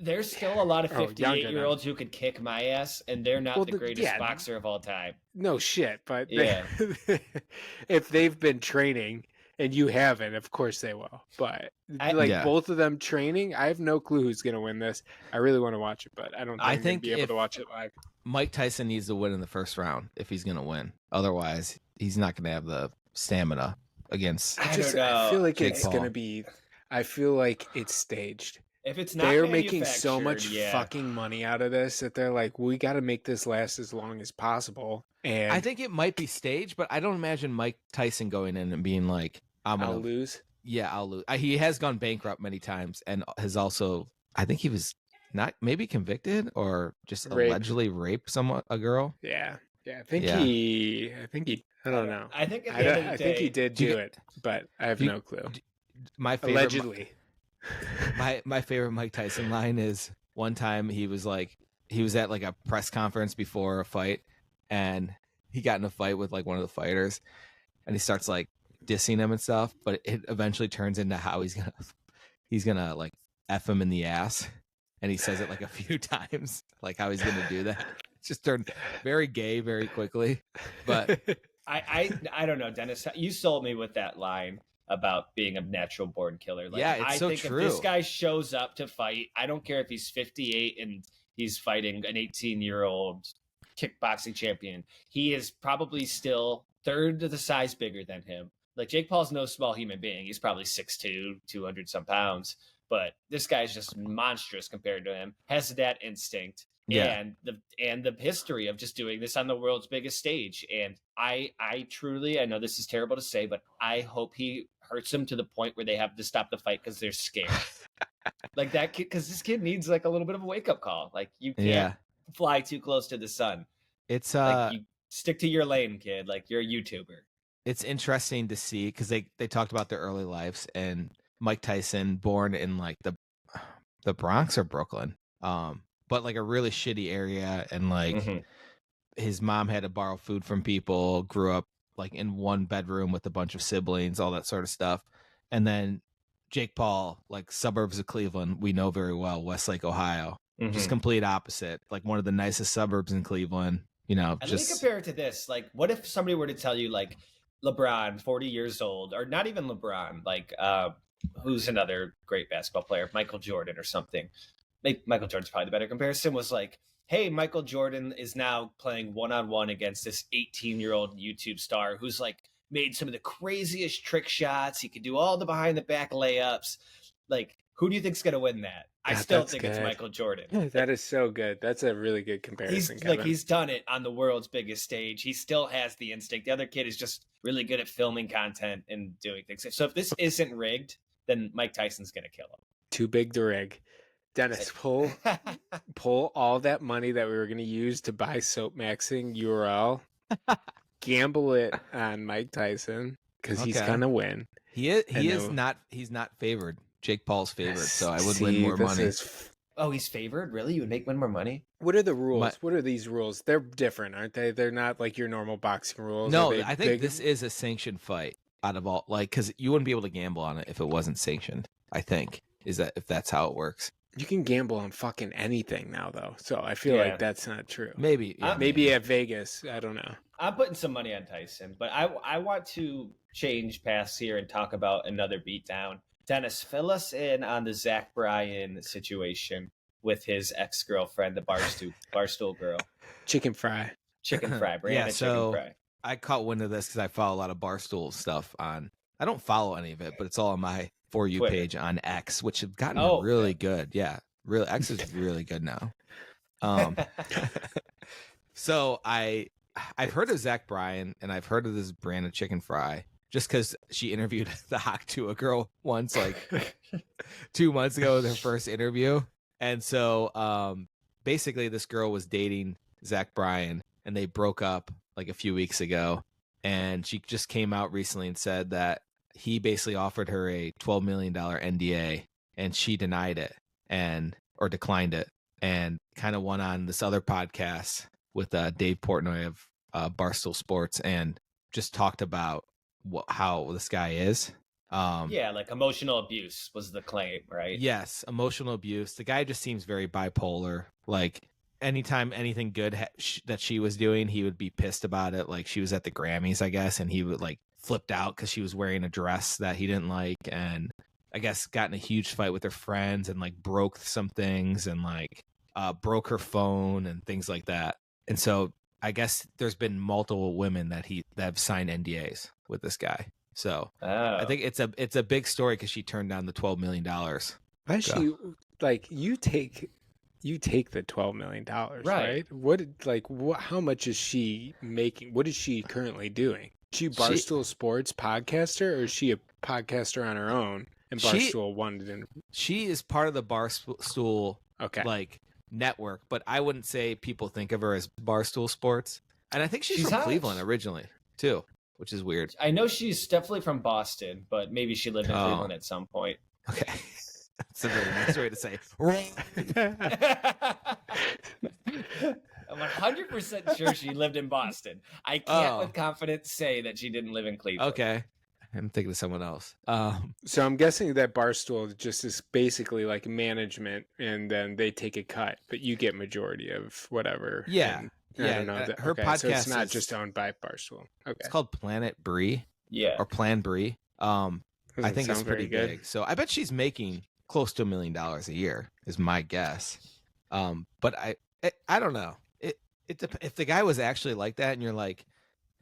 There's still a lot of Oh, younger 58-year-olds who could kick my ass, and they're not Well, the greatest yeah. boxer of all time. No shit, but Yeah. if they've been training and you haven't, of course they will. But Yeah. both of them training, I have no clue who's gonna win this. I really want to watch it, but I don't think I I'm gonna think be able if- to watch it live. Mike Tyson needs to win in the first round if he's going to win. Otherwise, he's not going to have the stamina against. I don't know. I feel like Jake it's Paul. gonna be. I feel like it's staged. If it's not They're making so much manufactured, yeah. fucking money out of this that they're like, we got to make this last as long as possible. And I think it might be staged, but I don't imagine Mike Tyson going in and being like, "I'm I'll gonna lose. Yeah, I'll lose." He has gone bankrupt many times and has also, I think he was not maybe convicted or just Rape. allegedly raped a girl. Yeah, I think Yeah. he. I don't know. I think at the end of the I day, think he did Do you do get- it, but I have do you- no clue. My favorite, Allegedly. my favorite Mike Tyson line is one time he was at like a press conference before a fight, and he got in a fight with like one of the fighters, and he starts like dissing him and stuff, but it eventually turns into how he's gonna like F him in the ass, and he says it like a few times, like how he's gonna do that. It just turned very gay very quickly, but I don't know, Dennis. You sold me with that line about being a natural born killer. Like, Yeah, it's I so think true. if this guy shows up to fight, I don't care if he's 58 and he's fighting an 18-year-old kickboxing champion. He is probably still third to the size bigger than him. Like, Jake Paul's no small human being. He's probably 6'2", 200 some pounds. But this guy's just monstrous compared to him. Has that instinct. Yeah. And the history of just doing this on the world's biggest stage. And I truly, I know this is terrible to say, but I hope he hurts him to the point where they have to stop the fight because they're scared. Like that kid, because this kid needs like a little bit of a wake up call. Like, you can't yeah, fly too close to the sun. it's Like, you stick to your lane, kid. Like, you're a YouTuber. it's interesting to see because they talked about their early lives, and Mike Tyson born in like the Bronx or Brooklyn, but like a really shitty area, and like Mhm. his mom had to borrow food from people, grew up like in one bedroom with a bunch of siblings, all that sort of stuff. And then Jake Paul, like suburbs of Cleveland, we know very well, Westlake, Ohio, just Mhm. complete opposite, like one of the nicest suburbs in Cleveland, you know, And let me just compare it to this. Like, what if somebody were to tell you, like, LeBron, 40 years old, or not even LeBron, like, who's another great basketball player, Michael Jordan or something. Michael Jordan's probably the better comparison. Was like, hey, Michael Jordan is now playing one-on-one against this 18-year-old YouTube star who's like made some of the craziest trick shots. He could do all the behind-the-back layups. Like, who do you think's gonna win that? I God, still that's think it's good. Michael Jordan. That is so good. That's a really good comparison. Kevin. He's done it on the world's biggest stage. He still has the instinct. The other kid is just really good at filming content and doing things. So if this isn't rigged, then Mike Tyson's gonna kill Too big to rig. Dennis, him. pull all that money that we were going to use to buy Soap Maxing URL, gamble it on Mike Tyson because he's Okay. going to win. he is then- he's not favored. Jake Paul's favored, so I would win more money. Oh, he's favored? Really? You would win more money? What are the rules? My- What are these rules? They're different, aren't they? They're not like your normal boxing rules. No, Are they I think big? this is a sanctioned fight out of all, like, because you wouldn't be able to gamble on it if it wasn't sanctioned. I think if that's how it works. You can gamble on fucking anything now, though. So I feel Yeah. like that's not true. Maybe, yeah, Maybe at Vegas. I don't know. I'm putting some money on Tyson, but I want to change paths here and talk about another beatdown. Dennis, fill us in on the Zach Bryan situation with his ex-girlfriend, the Barstool girl. Chicken fry. Chicken fry, Brianna Yeah, Chicken so- Fry. I caught wind of this because I follow a lot of Barstool stuff on. I don't follow any of it, but it's all on my For You Twitter. page on X, which have gotten Oh, really okay. good. Yeah, X is really good now. Um, so I I've heard of Zach Bryan, and I've heard of this brand of chicken fry just because she interviewed the Hawk Tuah girl once, like 2 months ago, their first interview. And so basically this girl was dating Zach Bryan, and they broke up like a few weeks ago. And she just came out recently and said that he basically offered her a $12 million NDA, and she denied it or declined it, and kind of went on this other podcast with Dave Portnoy of Barstool Sports and just talked about how this guy is. Yeah, like emotional abuse was the claim, right? Yes, emotional abuse. The guy just seems very bipolar. Like anytime anything good that she was doing, he would be pissed about it. Like she was at the Grammys, I guess, and he would like flipped out because she was wearing a dress that he didn't like, and I guess got in a huge fight with her friends and like broke some things and like broke her phone and things like that. And so I guess there's been multiple women that have signed NDAs with this guy. So I think it's a big story because she turned down the $12 million. Actually, like you take the $12 million, right? How much is she making? What is she currently doing? Is she Barstool Sports podcaster, or is she a podcaster on her own? And Barstool wanted in. She is part of the Barstool like network, but I wouldn't say people think of her as Barstool Sports. And I think she's from Cleveland originally too, which is weird. I know she's definitely from Boston, but maybe she lived in Cleveland at some point. Okay. That's a really nice way to say. I'm 100% sure she lived in Boston. I can't with confidence say that she didn't live in Cleveland. Okay. I'm thinking of someone else. So I'm guessing that Barstool just is basically like management, and then they take a cut, but you get majority of whatever. Yeah. I don't know. Her podcast so it's not just owned by Barstool. Okay. It's called Planet Brie. Yeah. Or Plan Brie. I think it's pretty big. So I bet she's making close to $1 million a year is my guess. But I don't know. If the guy was actually like that and you're like,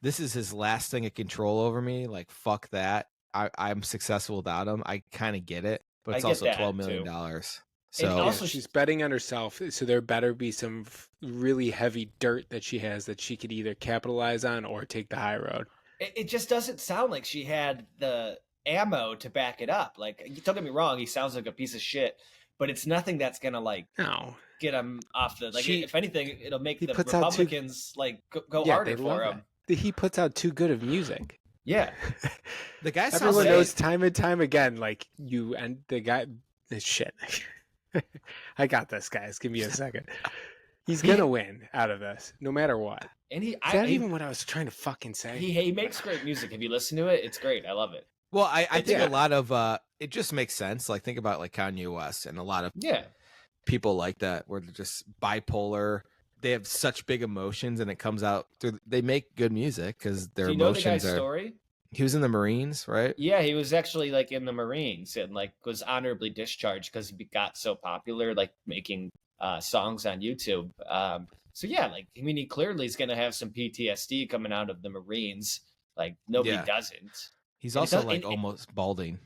this is his last thing of control over me, like fuck that. I'm successful without him. I kind of get it, but it's also $12 million. So and also she's betting on herself, so there better be some really heavy dirt that she has that she could either capitalize on or take the high road. It just doesn't sound like she had the ammo to back it up. Like, don't get me wrong, he sounds like a piece of shit, but it's nothing that's gonna like get him off the like. If anything, it'll make the Republicans like go harder for him. He puts out too good of music. Yeah, the guy. Everyone knows time and time again. Like you and the guy. Shit. I got this, guys. Give me a second. He's gonna win out of this, no matter what. And is that even what I was trying to fucking say? He makes great music. If you listen to it, it's great. I love it. Well, I think a lot of it just makes sense. Like think about like Kanye West and a lot of people like that where they're just bipolar. They have such big emotions, and it comes out through. They make good music because their emotions know the guy's story? He was in the Marines, right? Yeah, he was actually like in the Marines and like was honorably discharged because he got so popular, like making songs on YouTube. So yeah, like I mean, he clearly is going to have some PTSD coming out of the Marines. Like nobody doesn't. He's also almost balding.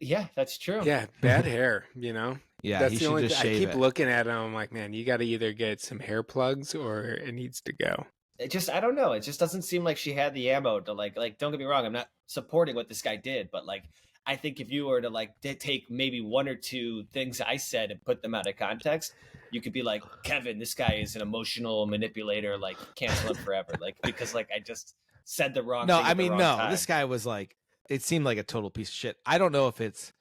Yeah, that's true. Yeah, bad hair. You know. Yeah, that's he the should only just thing. I shave keep it. looking at him. I'm like, man, you got to either get some hair plugs or it needs to go. I don't know. It just doesn't seem like she had the ammo to like. Don't get me wrong. I'm not supporting what this guy did, but like, I think if you were to like take maybe one or two things I said and put them out of context, you could be like, Kevin, this guy is an emotional manipulator. Like, cancel him forever. Like, because like I just said the wrong. No, thing I mean, at the no. wrong time. This guy was like, it seemed like a total piece of shit. I don't know if it's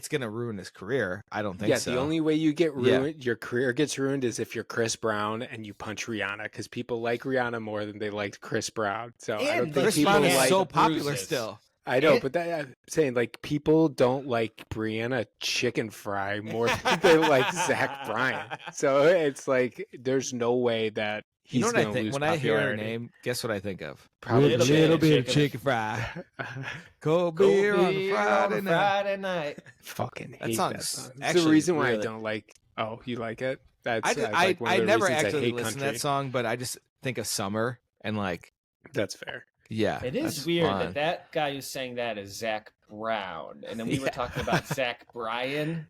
gonna ruin his career. I don't think so. Yeah, the only way you get ruined, your career gets ruined, is if you're Chris Brown and you punch Rihanna, because people like Rihanna more than they liked Chris Brown. So I don't think Chris people Brown is like so popular still. I know, but I'm saying like people don't like Brianna chicken fry more than they like Zach Bryan. So it's like there's no way that he's you know what gonna I think lose when I hear her popularity. name? Guess what I think of? Probably a little bit of chicken fry, cold beer on a Friday night. Fucking That hate song's that song. It's actually the reason why really- I don't like. Oh, you like it? That's I one of the never reasons I actually hate listen to country. that song, but I just think of summer and like, That's fair. yeah, It is that's weird fun. that guy who's saying that is Zach Brown, and then we were talking about Zach Bryan.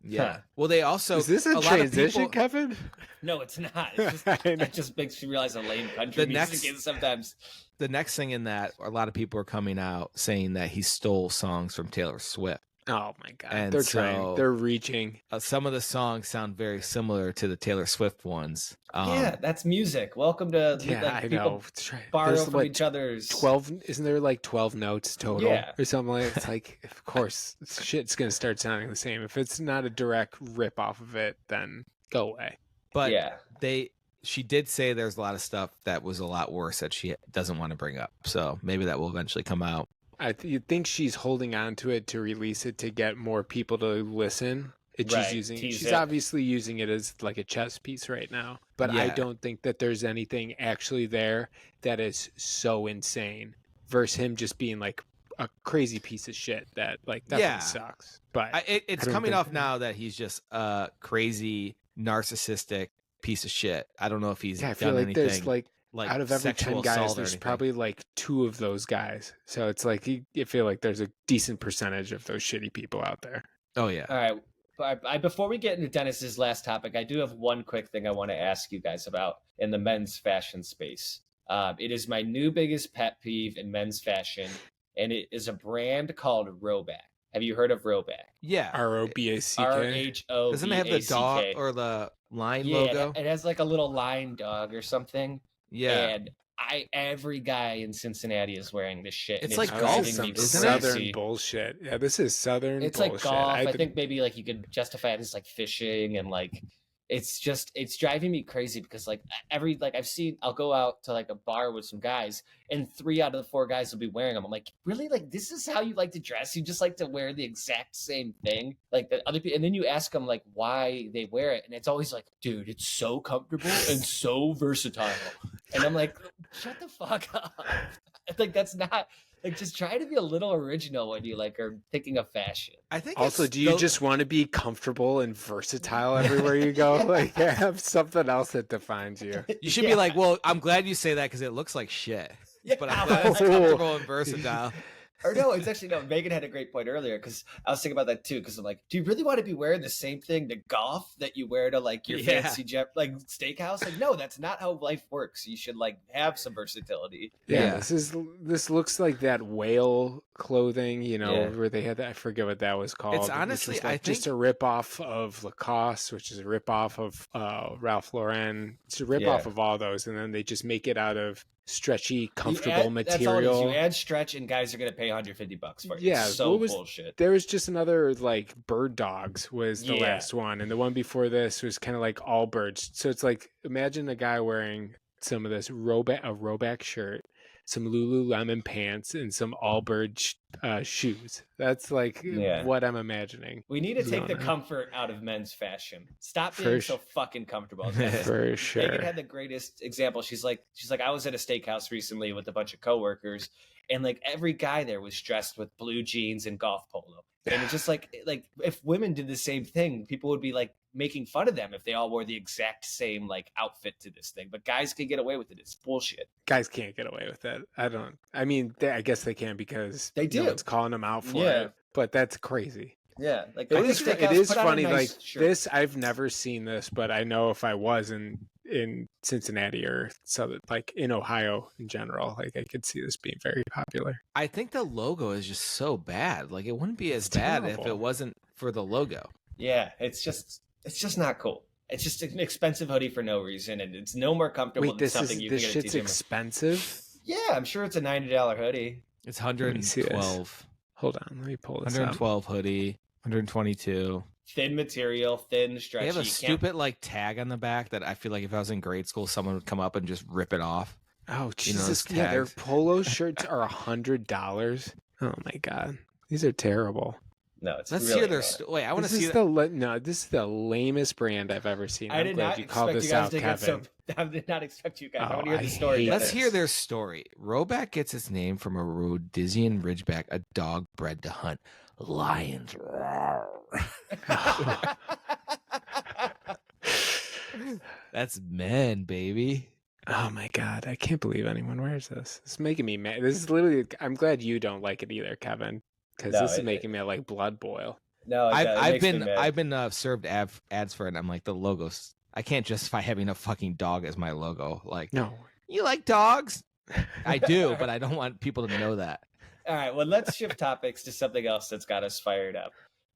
Yeah. Huh. Well, they also Is this a lot of transition, people- Kevin? No, it's not. It's just, I know. that just makes me realize how lame country The music next- is sometimes. The next thing in that, a lot of people are coming out saying that he stole songs from Taylor Swift. Oh my god, And they're so- trying. They're reaching. Some of the songs sound very similar to the Taylor Swift ones. Yeah, that's music. Welcome to Yeah, like, I people know. borrow There's from what, each other's 12, isn't there like 12 notes total Yeah. or something like it's like of course shit's gonna start sounding the same. If it's not a direct rip off of it, then go away. But yeah. she did say there's a lot of stuff that was a lot worse that she doesn't want to bring up. So maybe that will eventually come out. You think she's holding on to it to release it to get more people to listen. Right, She's it. obviously using it as like a chess piece right now. But I Yeah. don't think that there's anything actually there that is so insane versus him just being like a crazy piece of shit that like definitely Yeah. sucks. But It's I don't coming think- off now that he's just a crazy, narcissistic piece of shit. I don't know if he's yeah, I feel done like anything there's like out of every sexual 10 guys, assault or there's anything. probably like 2 of those guys. So it's like you feel like there's a decent percentage of those shitty people out there. Oh yeah. All right. Before we get into Dennis's last topic, I do have one quick thing I want to ask you guys about in the men's fashion space. It is my new biggest pet peeve in men's fashion, and it is a brand called Rhoback. Have you heard of Rhoback? Yeah. ROBACK. RHO. Doesn't it have the dog or the line logo? It has like a little lion dog or something. Yeah. And every guy in Cincinnati is wearing this shit. It's and like Oh, golf, this is driving some me isn't it? southern crazy. bullshit. Yeah, this is southern It's bullshit. like golf. I I've been- think maybe like you could justify it as like fishing and like it's driving me crazy because like I'll go out to like a bar with some guys and 3 out of the 4 guys will be wearing them. I'm like, really? Like this is how you like to dress? You just like to wear the exact same thing? Like the other people, and then you ask them like why they wear it, and it's always like, dude, it's so comfortable and so versatile. And I'm like, shut the fuck up. Like that's not like just try to be a little original when you like are thinking of fashion. I think Also, it's do you the- just want to be comfortable and versatile everywhere you go? Like, have something else that defines you. you should be like, well, I'm glad you say that because it looks like shit. Yeah. But I'm glad it's comfortable and versatile. Or no, it's actually no. Megan had a great point earlier because I was thinking about that too. Because I'm like, do you really want to be wearing the same thing to golf that you wear to like your Yeah. fancy jet, like steakhouse? Like, no, that's not how life works. You should like have some versatility. Yeah, this looks like that whale clothing, Yeah. where they had that. I forget what that was called. which honestly, was I like just think- a rip off of Lacoste, which is a rip off of Ralph Lauren. It's a rip off Yeah. of all those, and then they just make it out of stretchy, comfortable That's all it is. material. You add stretch, and guys are gonna pay $150 for it. Yeah, It's so what was- bullshit. There was just another like bird dogs was the Yeah. last one, and the one before this was kind of like all birds. So it's like imagine a guy wearing some of this Rhoback shirt, some Lululemon pants, and some all bird shoes. That's like Yeah. what I'm imagining. We need to take the No. comfort out of men's fashion. Stop For being sh- so fucking comfortable. For sure. Megan had the greatest example. She's like, I was at a steakhouse recently with a bunch of coworkers, and like every guy there was dressed with blue jeans and golf polo. And it's just like if women did the same thing, people would be like making fun of them if they all wore the exact same like outfit to this thing. But guys can get away with it. It's bullshit. Guys can't get away with that. I mean, I guess they can because They no do. one's calling them out for Yeah. it. But that's crazy. Yeah, like It is. It is funny. Like shirt. this, I've never seen this, but I know if I was in Cincinnati or southern, like in Ohio in general, like I could see this being very popular. I think the logo is just so bad. Like it wouldn't be as It's bad if terrible. it wasn't for the logo. Yeah, it's just not cool. It's just an expensive hoodie for no reason, and it's no more comfortable Wait, than this something you this can get at shit's TJ expensive. Yeah, I'm sure it's a $90 hoodie. It's me see this. 112. Hold on, let me pull this up. 112 hoodie, 122. Thin material, thin, stretchy. They have a You can't- stupid like tag on the back that I feel like if I was in grade school, someone would come up and just rip it off. Oh You know, Jesus! those Yeah, their tags. polo shirts are $100. Oh my god, these are terrible. No, it's Let's really hear their. bad. Wait, I want to This see is that. no, this is the lamest brand I've ever seen. I I'm did glad not you called expect this you guys out, to get Kevin. so. I did not expect you guys. I Oh, want to hear I the story. hate Let's Dennis. hear their story. Rhoback gets its name from a Rhodesian Ridgeback, a dog bred to hunt lions. That's men, baby. Oh my god, I can't believe anyone wears this. It's making me mad. This is literally. I'm glad you don't like it either, Kevin, because No, this is it- making me like blood boil. No, it I've makes me mad. been served ads for it. And I'm like, the logos. I can't justify having a fucking dog as my logo. Like, No. you like dogs? I do, but I don't want people to know that. All right, well, let's shift topics to something else that's got us fired up.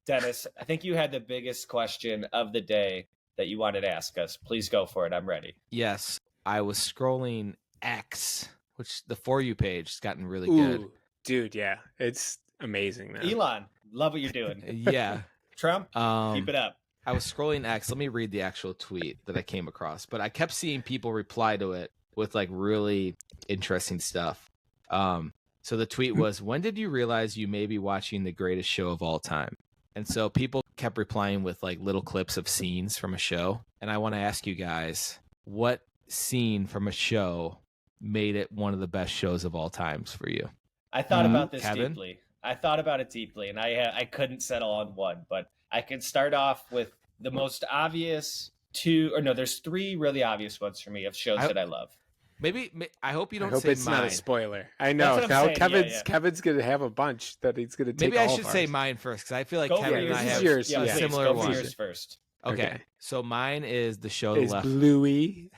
Dennis, I think you had the biggest question of the day that you wanted to ask us. Please go for it. I'm ready. Yes, I was scrolling X, which the For You page has gotten really good. Dude, yeah. It's amazing now. Elon, love what you're doing. Yeah. Trump, keep it up. I was scrolling X. Let me read the actual tweet that I came across, but I kept seeing people reply to it with like really interesting stuff. So the tweet was, when did you realize you may be watching the greatest show of all time? And so people kept replying with like little clips of scenes from a show. And I want to ask you guys, what scene from a show made it one of the best shows of all times for you? I thought about this Kevin? deeply. I thought about it deeply, and I couldn't settle on one, but I could start off with the most obvious two, or no, there's three really obvious ones for me of shows that I love. Maybe I hope you I don't hope say it's mine. not a spoiler. I know. That's what I'm Now saying, Kevin's gonna have a bunch that he's gonna take. Maybe I all should of say ours. mine first, because I feel like Go for Kevin and yours I This is have yours, Yeah, yeah. please, similar go for ones. yours first. Okay, so mine is the show Is The Bluey.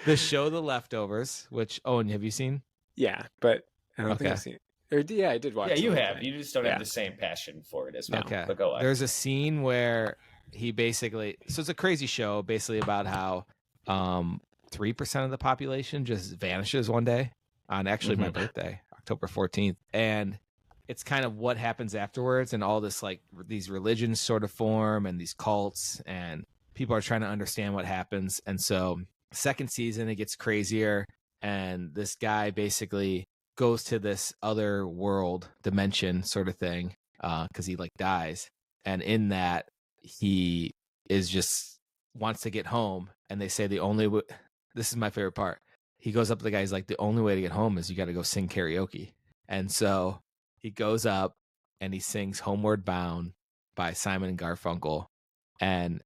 The show The Leftovers, which Owen, have you seen? Yeah, but I don't think Okay. I've seen it. Or, yeah, I did watch Yeah, the you whole have. thing. You just don't Yeah. have the same passion for it as me. Okay. But go on. There's a scene where he basically, so it's a crazy show basically about how 3% of the population just vanishes one day on actually my birthday, October 14th. And it's kind of what happens afterwards, and all this like these religions sort of form and these cults, and people are trying to understand what happens. And so second season, it gets crazier, and this guy basically goes to this other world dimension sort of thing because he like dies, and in that he is just wants to get home, and they say the only this is my favorite part, he goes up to the guy, he's like, the only way to get home is you got to go sing karaoke. And so he goes up and he sings Homeward Bound by Simon and Garfunkel, and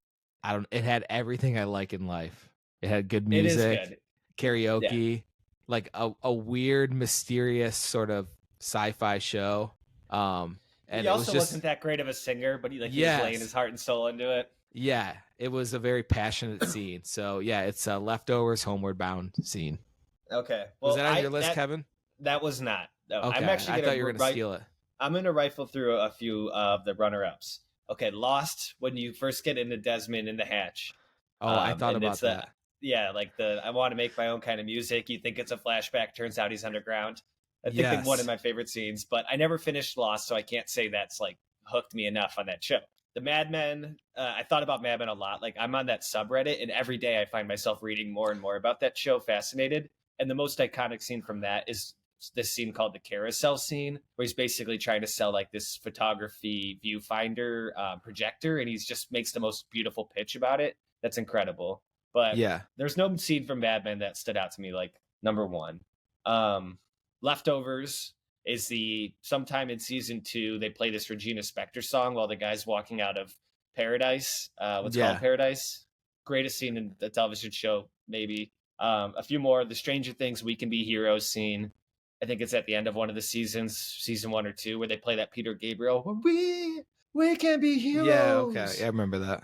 it had everything I like in life. It had good music, It is good. karaoke, like a weird, mysterious sort of sci-fi show. And He it was also just, wasn't that great of a singer, but he was Yes. laying his heart and soul into it. yeah, it was a very passionate scene. So yeah, it's a Leftovers, Homeward Bound scene. Okay. Well, Was that on your list, Kevin? That was not. No, Okay, I'm actually I gonna thought you were going to steal it. I'm going to rifle through a few of the runner-ups. Okay, Lost, when you first get into Desmond in the hatch. Oh, I thought and about it's that. Yeah, like I want to make my own kind of music. You think it's a flashback, turns out he's underground. I think Yes. one of my favorite scenes, but I never finished Lost, so I can't say that's like hooked me enough on that show. The Mad Men, I thought about Mad Men a lot. Like I'm on that subreddit, and every day I find myself reading more and more about that show, fascinated. And the most iconic scene from that is this scene called the carousel scene, where he's basically trying to sell like this photography viewfinder projector, and he's just makes the most beautiful pitch about it. That's incredible. But Yeah. there's no scene from Mad Men that stood out to me like number one. Leftovers is sometime in season 2 they play this Regina Spektor song while the guy's walking out of Paradise. What's called Paradise? Greatest scene in the television show, maybe. A few more. The Stranger Things We Can Be Heroes scene. I think it's at the end of one of the seasons, season 1 or 2, where they play that Peter Gabriel. We can be heroes. Yeah, okay. Yeah, I remember that.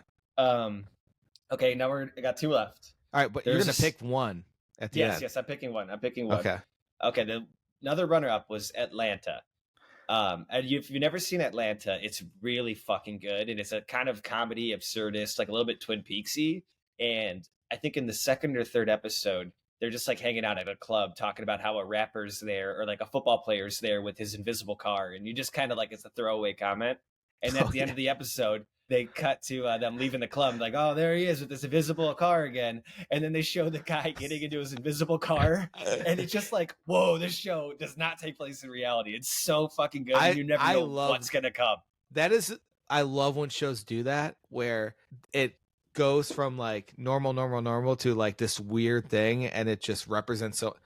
Okay, now I got 2 left. All right, but you're going to pick one at the end. Yes, I'm picking one. Okay. Okay, another runner-up was Atlanta. And if you've never seen Atlanta, it's really fucking good. And it's a kind of comedy, absurdist, like a little bit Twin Peaksy. And I think in the second or third episode, they're just like hanging out at a club talking about how a rapper's there or like a football player's there with his invisible car. And you just kind of like, it's a throwaway comment. And at the end of the episode, they cut to them leaving the club, like, oh, there he is with this invisible car again. And then they show the guy getting into his invisible car. And it's just like, whoa, this show does not take place in reality. It's so fucking good. And you never know what's going to come. I love when shows do that, where it goes from like normal to like this weird thing. And it just represents so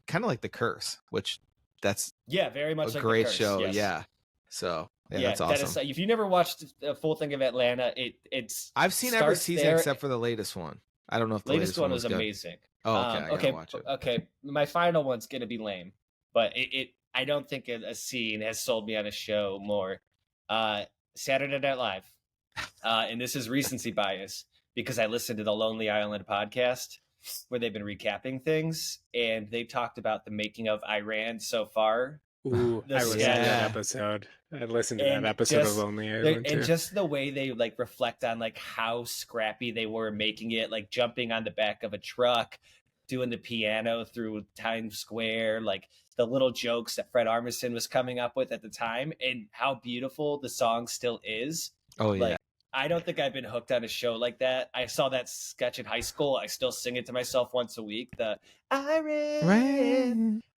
kind of like The Curse, which that's very much a like great The Curse, show. yes. Yeah. So yeah, that's awesome. If you never watched the full thing of Atlanta, it's I've seen every season except for the latest one. I don't know if the latest one was amazing. Oh, okay. I gotta watch it. Okay. My final one's gonna be lame, but I don't think a scene has sold me on a show more. Saturday Night Live. And this is recency bias because I listened to the Lonely Island podcast where they've been recapping things, and they talked about the making of Iran so far. Ooh, The I listened to sketch. that episode. I listened to And that episode just- of Lonely Island And too. just the way they like reflect on like how scrappy they were making it, like jumping on the back of a truck, doing the piano through Times Square, like the little jokes that Fred Armisen was coming up with at the time, and how beautiful the song still is. Oh yeah. Like, I don't think I've been hooked on a show like that. I saw that sketch in high school. I still sing it to myself once a week. I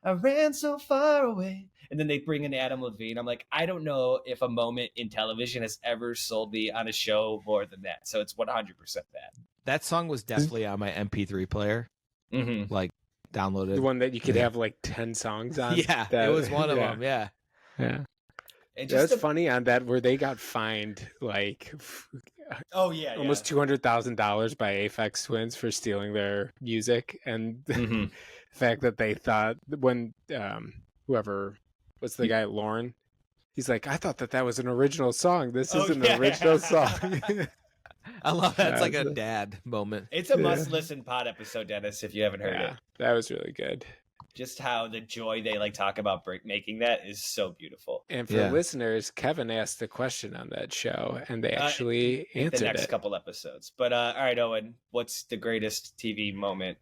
ran so far away. And then they bring in Adam Levine. I'm like, I don't know if a moment in television has ever sold me on a show more than that. So it's 100% that. That song was definitely on my MP3 player, Mm-hmm. like downloaded. The one that you could Yeah. have like 10 songs on. Yeah, That- it was one of yeah. them. Yeah. Yeah. And That's just funny on that where they got fined like Oh yeah, almost $200,000 by Aphex Twins for stealing their music, and Mm-hmm. the fact that they thought when whoever what's the guy Lauren, he's like, I thought that was an original song. This Oh, isn't yeah. an original song. I love that. It's like a Yeah. dad moment. It's a Yeah. must-listen pod episode, Dennis, if you haven't heard Yeah, it. that was really good. Just how the joy they like talk about making that is so beautiful. And for Yeah. listeners, Kevin asked a question on that show, and they Uh, actually The answered next it. couple episodes. But all right, Owen, what's the greatest TV moment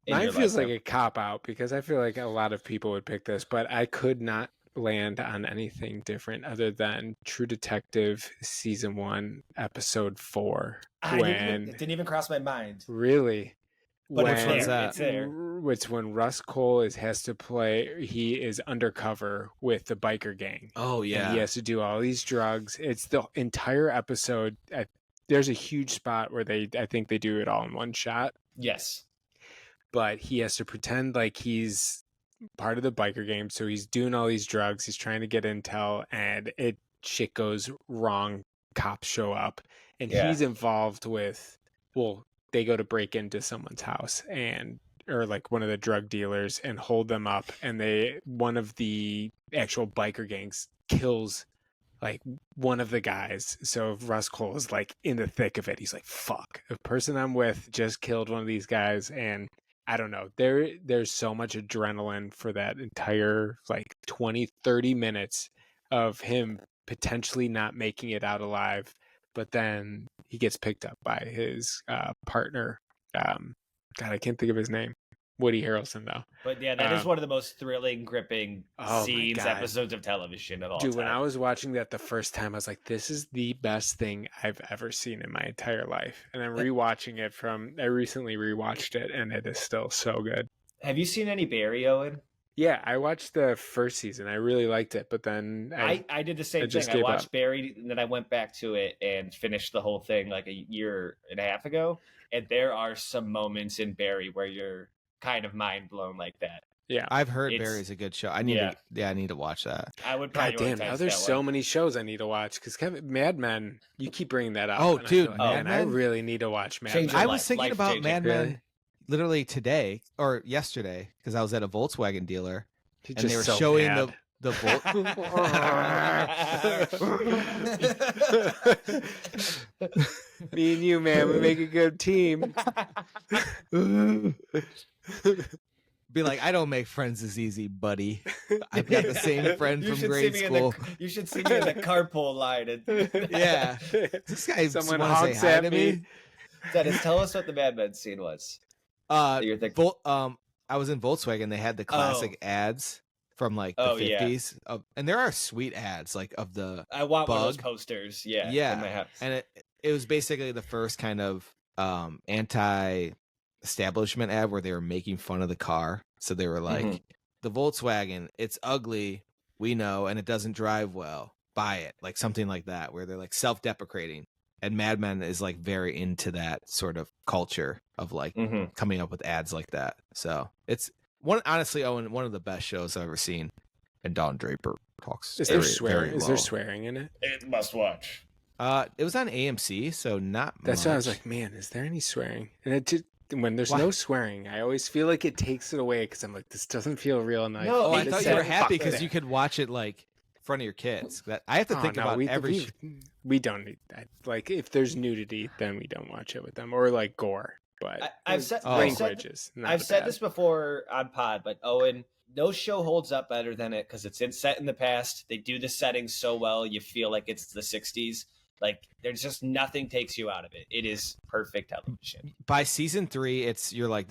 in Mine your feels like lifetime? a cop out because I feel like a lot of people would pick this, but I could not land on anything different other than True Detective season 1, episode 4. It When didn't even cross my mind. really, But Which one's that? It's there. It's when Russ Cole has to play. He is undercover with the biker gang. Oh And yeah. he has to do all these drugs. It's the entire episode. There's a huge spot where I think they do it all in one shot. Yes. But he has to pretend like he's part of the biker game. So he's doing all these drugs. He's trying to get intel, and shit goes wrong. Cops show up, and Yeah. he's involved with. Well, they go to break into someone's house or like one of the drug dealers and hold them up, and one of the actual biker gangs kills like one of the guys. So Russ Cole is like in the thick of it. He's like, fuck, the person I'm with just killed one of these guys. And I don't know, there's so much adrenaline for that entire like 20-30 minutes of him potentially not making it out alive, but then he gets picked up by his partner. God, I can't think of his name. Woody Harrelson, though. But yeah, that is one of the most thrilling, gripping Oh my scenes, God. episodes of television of all Dude, time. when I was watching that the first time, I was like, this is the best thing I've ever seen in my entire life. And I'm rewatching it I recently rewatched it, and it is still so good. Have you seen any Barry, Owen? Yeah, I watched the first season. I really liked it, but then I did the same just thing. I gave watched up. Barry, and then I went back to it and finished the whole thing like a year and a half ago. And there are some moments in Barry where you're kind of mind blown like that. yeah. I've heard It's- Barry's a good show. I need to watch that. I would God prioritize damn, now there's that so one. many shows I need to watch because Mad Men, you keep bringing that up. Oh, and I dude, feel Mad man, I Men? really need to watch Mad Change Men. your I life, was thinking about life-changing. Mad Really? Men literally today or yesterday because I was at a Volkswagen dealer He's and they just were so showing mad. the Me and you, man, we make a good team. be like, I don't make friends as easy, buddy. I've got the same friend You from should grade see me school. you should see me in the carpool line. Yeah. This guy Someone want to say honks hi at to me. me. Dennis, tell us what the Mad Men scene was. That you're thinking. I was in Volkswagen. They had the classic ads from like the Oh, yeah. 50s, and there are sweet ads like of the I want one of those Bug. posters. Yeah. Yeah. in my house. and it was basically the first kind of anti-establishment ad where they were making fun of the car. So they were like, Mhm. the Volkswagen, it's ugly, we know, and it doesn't drive well. Buy it, like something like that, where they're like self-deprecating. And Mad Men is like very into that sort of culture of like Mhm. coming up with ads like that. So it's honestly, Owen, one of the best shows I've ever seen. And Don Draper talks. Is there very, swearing? very Is there well. swearing in it? It must watch. It was on AMC, so not. That's why I was much. like, man, is there any swearing? And when there's Why? no swearing, I always feel like it takes it away because I'm like, this doesn't feel real. And No, Oh, I It thought you said, were happy fuck because that. you could watch it like front of your kids. That I have to think about every. We don't need that. Like, if there's nudity, then we don't watch it with them, or like gore. But I've said this before on pod, but Owen, no show holds up better than it because it's set in the past. They do the setting so well, you feel like it's the 60s. Like, there's just nothing takes you out of it. It is perfect television. By season 3, you're like,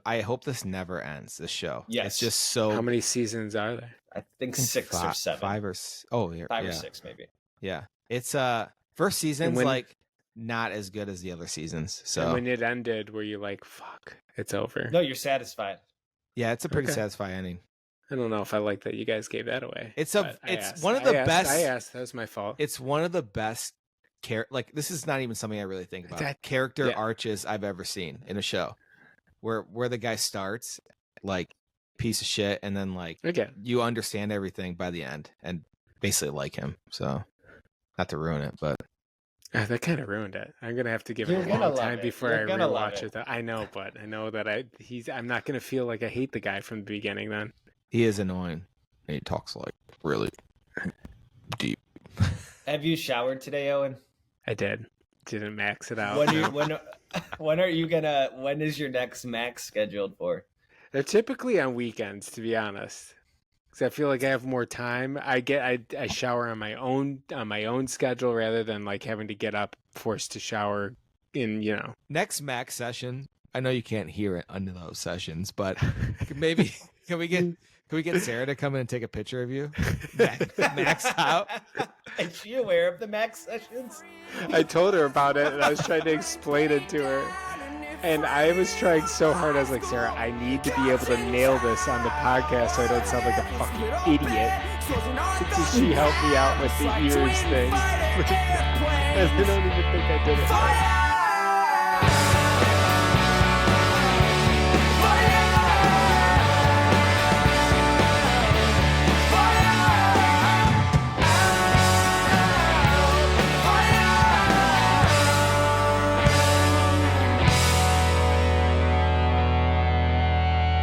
I hope this never ends, this show. Yes. It's just so. How many seasons are there? I think 6 or 7. 5 or five or 6 maybe. Yeah. It's first season's like not as good as the other seasons. So and when it ended, were you like, fuck, it's over? No, you're satisfied. Yeah, it's a pretty satisfying ending. I don't know if I like that you guys gave that away. It's one of the best. I asked. That was my fault. It's one of the best like, this is not even something I really think about. Character arches I've ever seen in a show, where the guy starts like piece of shit, and then like you understand everything by the end, and basically like him. So, not to ruin it, but that kind of ruined it. I'm gonna have to give it a long time before I rewatch it. I know, but I know that I'm not gonna feel like I hate the guy from the beginning. Then he is annoying. And he talks like really deep. Have you showered today, Owen? I didn't max it out. When is your next max scheduled for? They're typically on weekends, to be honest, because I feel like I have more time. I shower on my own schedule rather than like having to get up forced to shower in next max session. I know you can't hear it under those sessions, but maybe can we get Sarah to come in and take a picture of you max out? Is she aware of the max sessions? I told her about it, and I was trying to explain it to her. And I was trying so hard. I was like, Sarah, I need to be able to nail this on the podcast so I don't sound like a fucking idiot. So she helped me out with the ears thing. And I don't even think I did it right.